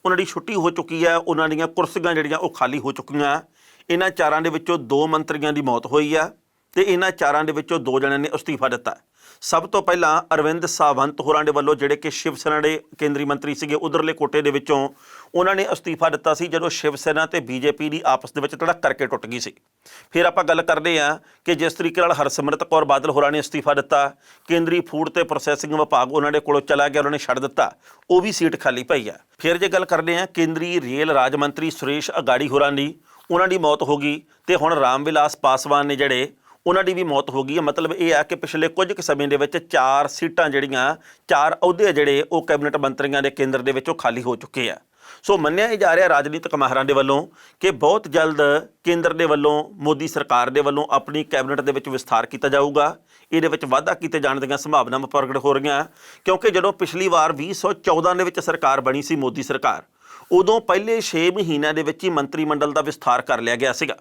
ਉਹਨਾਂ ਦੀ ਛੁੱਟੀ ਹੋ ਚੁੱਕੀ ਹੈ, ਉਹਨਾਂ ਦੀਆਂ ਕੁਰਸੀਆਂ ਜਿਹੜੀਆਂ ਉਹ ਖਾਲੀ ਹੋ ਚੁੱਕੀਆਂ। ਇਹਨਾਂ 4 ਦੇ ਵਿੱਚੋਂ 2 ਮੰਤਰੀਆਂ ਦੀ ਮੌਤ ਹੋਈ ਆ, ਤੇ ਇਹਨਾਂ ਚਾਰਾਂ ਦੇ ਵਿੱਚੋਂ ਦੋ ਜਣਿਆਂ ਨੇ ਅਸਤੀਫਾ ਦਿੱਤਾ। ਸਭ ਤੋਂ ਪਹਿਲਾਂ ਅਰਵਿੰਦ ਸਾਵੰਤ ਹੋਰਾਂ ਦੇ ਵੱਲੋਂ, ਜਿਹੜੇ ਕਿ ਸ਼ਿਵ ਸੈਨਾ ਦੇ ਕੇਂਦਰੀ ਮੰਤਰੀ ਸੀਗੇ, ਉਧਰਲੇ ਕੋਟੇ ਦੇ ਵਿੱਚੋਂ ਉਹਨਾਂ ਨੇ ਅਸਤੀਫਾ ਦਿੱਤਾ ਸੀ ਜਦੋਂ ਸ਼ਿਵ ਸੈਨਾ ਤੇ ਬੀਜੇਪੀ ਦੀ ਆਪਸ ਦੇ ਵਿੱਚ ਧੜਕ ਕਰਕੇ ਟੁੱਟ ਗਈ ਸੀ। ਫਿਰ ਆਪਾਂ ਗੱਲ ਕਰਦੇ ਹਾਂ ਕਿ ਜਿਸ ਤਰੀਕੇ ਨਾਲ ਹਰਸਿਮਰਤ ਕੌਰ ਬਾਦਲ ਹੋਰਾਂ ਨੇ ਅਸਤੀਫਾ ਦਿੱਤਾ, ਕੇਂਦਰੀ ਫੂਡ ਤੇ ਪ੍ਰੋਸੈਸਿੰਗ ਵਿਭਾਗ ਉਹਨਾਂ ਦੇ ਕੋਲੋਂ ਚਲਾ ਗਿਆ, ਉਹਨਾਂ ਨੇ ਛੱਡ ਦਿੱਤਾ, ਉਹ ਵੀ ਸੀਟ ਖਾਲੀ ਪਈ ਆ। ਫਿਰ ਜੇ ਗੱਲ ਕਰਦੇ ਹਾਂ ਕੇਂਦਰੀ ਰੇਲ ਰਾਜ ਮੰਤਰੀ ਸੁਰੇਸ਼ ਅਗਾੜੀ ਹੋਰਾਂ ਦੀ, ਉਹਨਾਂ ਦੀ ਮੌਤ ਹੋ ਗਈ ਤੇ ਹੁਣ ਰਾਮ ਵਿਲਾਸ ਪਾਸਵਾਨ ਨੇ ਜਿਹੜੇ ਉਹਨਾਂ ਦੀ ਵੀ ਮੌਤ ਹੋ ਗਈ ਹੈ। ਮਤਲਬ ਇਹ ਆ ਕਿ ਪਿਛਲੇ ਕੁਝ ਕੁ ਸਮੇਂ ਦੇ ਵਿੱਚ 4 ਸੀਟਾਂ ਜਿਹੜੀਆਂ 4 ਅਹੁਦੇ ਜਿਹੜੇ ਉਹ ਕੈਬਨਿਟ ਮੰਤਰੀਆਂ ਦੇ ਕੇਂਦਰ ਦੇ ਵਿੱਚੋਂ ਖਾਲੀ ਹੋ ਚੁੱਕੇ ਆ। ਸੋ ਮੰਨਿਆ ਹੀ ਜਾ ਰਿਹਾ ਰਾਜਨੀਤਿਕ ਮਾਹਰਾਂ ਦੇ ਵੱਲੋਂ ਕਿ ਬਹੁਤ ਜਲਦ ਕੇਂਦਰ ਦੇ ਵੱਲੋਂ, ਮੋਦੀ ਸਰਕਾਰ ਦੇ ਵੱਲੋਂ ਆਪਣੀ ਕੈਬਨਿਟ ਦੇ ਵਿੱਚ ਵਿਸਥਾਰ ਕੀਤਾ ਜਾਊਗਾ। ਇਹਦੇ ਵਿੱਚ ਵਾਧਾ ਕੀਤੇ ਜਾਣ ਦੀਆਂ ਸੰਭਾਵਨਾਵਾਂ ਪ੍ਰਗਟ ਹੋ ਰਹੀਆਂ, ਕਿਉਂਕਿ ਜਦੋਂ ਪਿਛਲੀ ਵਾਰ 2014 ਦੇ ਵਿੱਚ ਸਰਕਾਰ ਬਣੀ ਸੀ ਮੋਦੀ ਸਰਕਾਰ, ਉਦੋਂ ਪਹਿਲੇ 6 ਮਹੀਨਿਆਂ ਦੇ ਵਿੱਚ ਹੀ ਮੰਤਰੀ ਮੰਡਲ ਦਾ ਵਿਸਥਾਰ ਕਰ ਲਿਆ ਗਿਆ ਸੀਗਾ।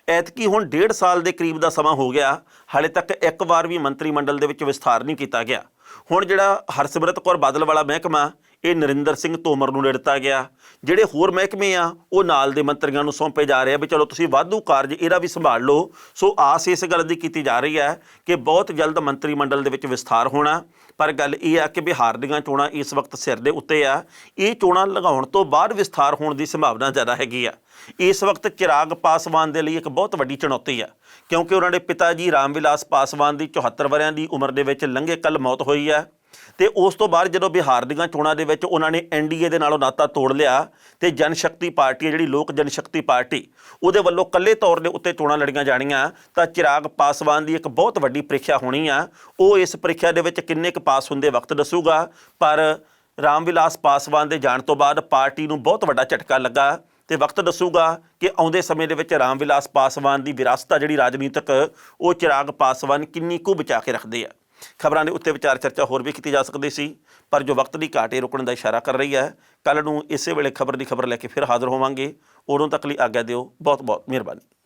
ਐਤਕੀ ਹੁਣ 1.5 ਸਾਲ ਦੇ ਕਰੀਬ ਦਾ ਸਮਾਂ ਹੋ ਗਿਆ, ਹਾਲੇ ਤੱਕ ਇੱਕ ਵਾਰ ਵੀ ਮੰਤਰੀ ਮੰਡਲ ਦੇ ਵਿੱਚ ਵਿਸਥਾਰ ਨਹੀਂ ਕੀਤਾ ਗਿਆ। ਹੁਣ ਜਿਹੜਾ ਹਰਸਿਮਰਤ ਕੌਰ ਬਾਦਲ ਵਾਲਾ ਮਹਿਕਮਾ, ਇਹ ਨਰਿੰਦਰ ਸਿੰਘ ਤੋਮਰ ਨੂੰ ਦੇ ਦਿੱਤਾ ਗਿਆ। ਜਿਹੜੇ ਹੋਰ ਮਹਿਕਮੇ ਆ ਉਹ ਨਾਲ ਦੇ ਮੰਤਰੀਆਂ ਨੂੰ ਸੌਂਪੇ ਜਾ ਰਹੇ ਆ ਵੀ ਚਲੋ ਤੁਸੀਂ ਵਾਧੂ ਕਾਰਜ ਇਹਦਾ ਵੀ ਸੰਭਾਲ ਲਓ। ਸੋ ਆਸ ਇਸ ਗੱਲ ਦੀ ਕੀਤੀ ਜਾ ਰਹੀ ਹੈ ਕਿ ਬਹੁਤ ਜਲਦ ਮੰਤਰੀ ਮੰਡਲ ਦੇ ਵਿੱਚ ਵਿਸਥਾਰ ਹੋਣਾ। ਪਰ ਗੱਲ ਇਹ ਆ ਕਿ ਬਿਹਾਰ ਦੀਆਂ ਚੋਣਾਂ ਇਸ ਵਕਤ ਸਿਰ ਦੇ ਉੱਤੇ ਆ। ਇਹ ਚੋਣਾਂ ਲਗਾਉਣ ਤੋਂ ਬਾਅਦ ਵਿਸਥਾਰ ਹੋਣ ਦੀ ਸੰਭਾਵਨਾ ਜ਼ਿਆਦਾ ਹੈਗੀ ਆ। ਇਸ ਵਕਤ ਚਿਰਾਗ ਪਾਸਵਾਨ ਦੇ ਲਈ ਇੱਕ ਬਹੁਤ ਵੱਡੀ ਚੁਣੌਤੀ ਆ, ਕਿਉਂਕਿ ਉਹਨਾਂ ਦੇ ਪਿਤਾ ਜੀ ਰਾਮ ਵਿਲਾਸ ਪਾਸਵਾਨ ਦੀ 74 ਵਰ੍ਹਿਆਂ ਦੀ ਉਮਰ ਦੇ ਵਿੱਚ ਲੰਘੇ ਕੱਲ੍ਹ ਮੌਤ ਹੋਈ ਆ। ਤੇ ਉਸ ਤੋਂ ਬਾਅਦ ਜਦੋਂ ਬਿਹਾਰ ਦੀਆਂ ਚੋਣਾਂ ਦੇ ਵਿੱਚ ਉਹਨਾਂ ਨੇ NDA ਦੇ ਨਾਲੋਂ ਨਾਤਾ ਤੋੜ ਲਿਆ ਤੇ ਜਨਸ਼ਕਤੀ ਪਾਰਟੀ ਹੈ ਜਿਹੜੀ ਲੋਕ ਜਨਸ਼ਕਤੀ ਪਾਰਟੀ, ਉਹਦੇ ਵੱਲੋਂ ਇਕੱਲੇ ਤੌਰ ਦੇ ਉੱਤੇ ਚੋਣਾਂ ਲੜੀਆਂ ਜਾਣੀਆਂ, ਤਾਂ ਚਿਰਾਗ ਪਾਸਵਾਨ ਦੀ ਇੱਕ ਬਹੁਤ ਵੱਡੀ ਪ੍ਰੀਖਿਆ ਹੋਣੀ ਆ। ਉਹ ਇਸ ਪ੍ਰੀਖਿਆ ਦੇ ਵਿੱਚ ਕਿੰਨੇ ਕੁ ਪਾਸ ਹੁੰਦੇ ਵਕਤ ਦੱਸੂਗਾ। ਪਰ ਰਾਮ ਵਿਲਾਸ ਪਾਸਵਾਨ ਦੇ ਜਾਣ ਤੋਂ ਬਾਅਦ ਪਾਰਟੀ ਨੂੰ ਬਹੁਤ ਵੱਡਾ ਝਟਕਾ ਲੱਗਾ ਤੇ ਵਕਤ ਦੱਸੂਗਾ ਕਿ ਆਉਂਦੇ ਸਮੇਂ ਦੇ ਵਿੱਚ ਰਾਮ ਵਿਲਾਸ ਪਾਸਵਾਨ ਦੀ ਵਿਰਾਸਤ ਆ ਜਿਹੜੀ ਰਾਜਨੀਤਿਕ, ਉਹ ਚਿਰਾਗ ਪਾਸਵਾਨ ਕਿੰਨੀ ਕੁ ਬਚਾ ਕੇ ਰੱਖਦੇ ਆ। ਖਬਰਾਂ ਦੇ ਉੱਤੇ ਵਿਚਾਰ ਚਰਚਾ ਹੋਰ ਵੀ ਕੀਤੀ ਜਾ ਸਕਦੀ ਸੀ, ਪਰ ਜੋ ਵਕਤ ਦੀ ਘਾਟ ਰੁਕਣ ਦਾ ਇਸ਼ਾਰਾ ਕਰ ਰਹੀ ਹੈ। ਕੱਲ੍ਹ ਨੂੰ ਇਸੇ ਵੇਲੇ ਖਬਰ ਦੀ ਖਬਰ ਲੈ ਕੇ ਫਿਰ ਹਾਜ਼ਰ ਹੋਵਾਂਗੇ। ਉਦੋਂ ਤੱਕ ਲਈ ਆਗਿਆ ਦਿਓ। ਬਹੁਤ ਬਹੁਤ ਮਿਹਰਬਾਨੀ।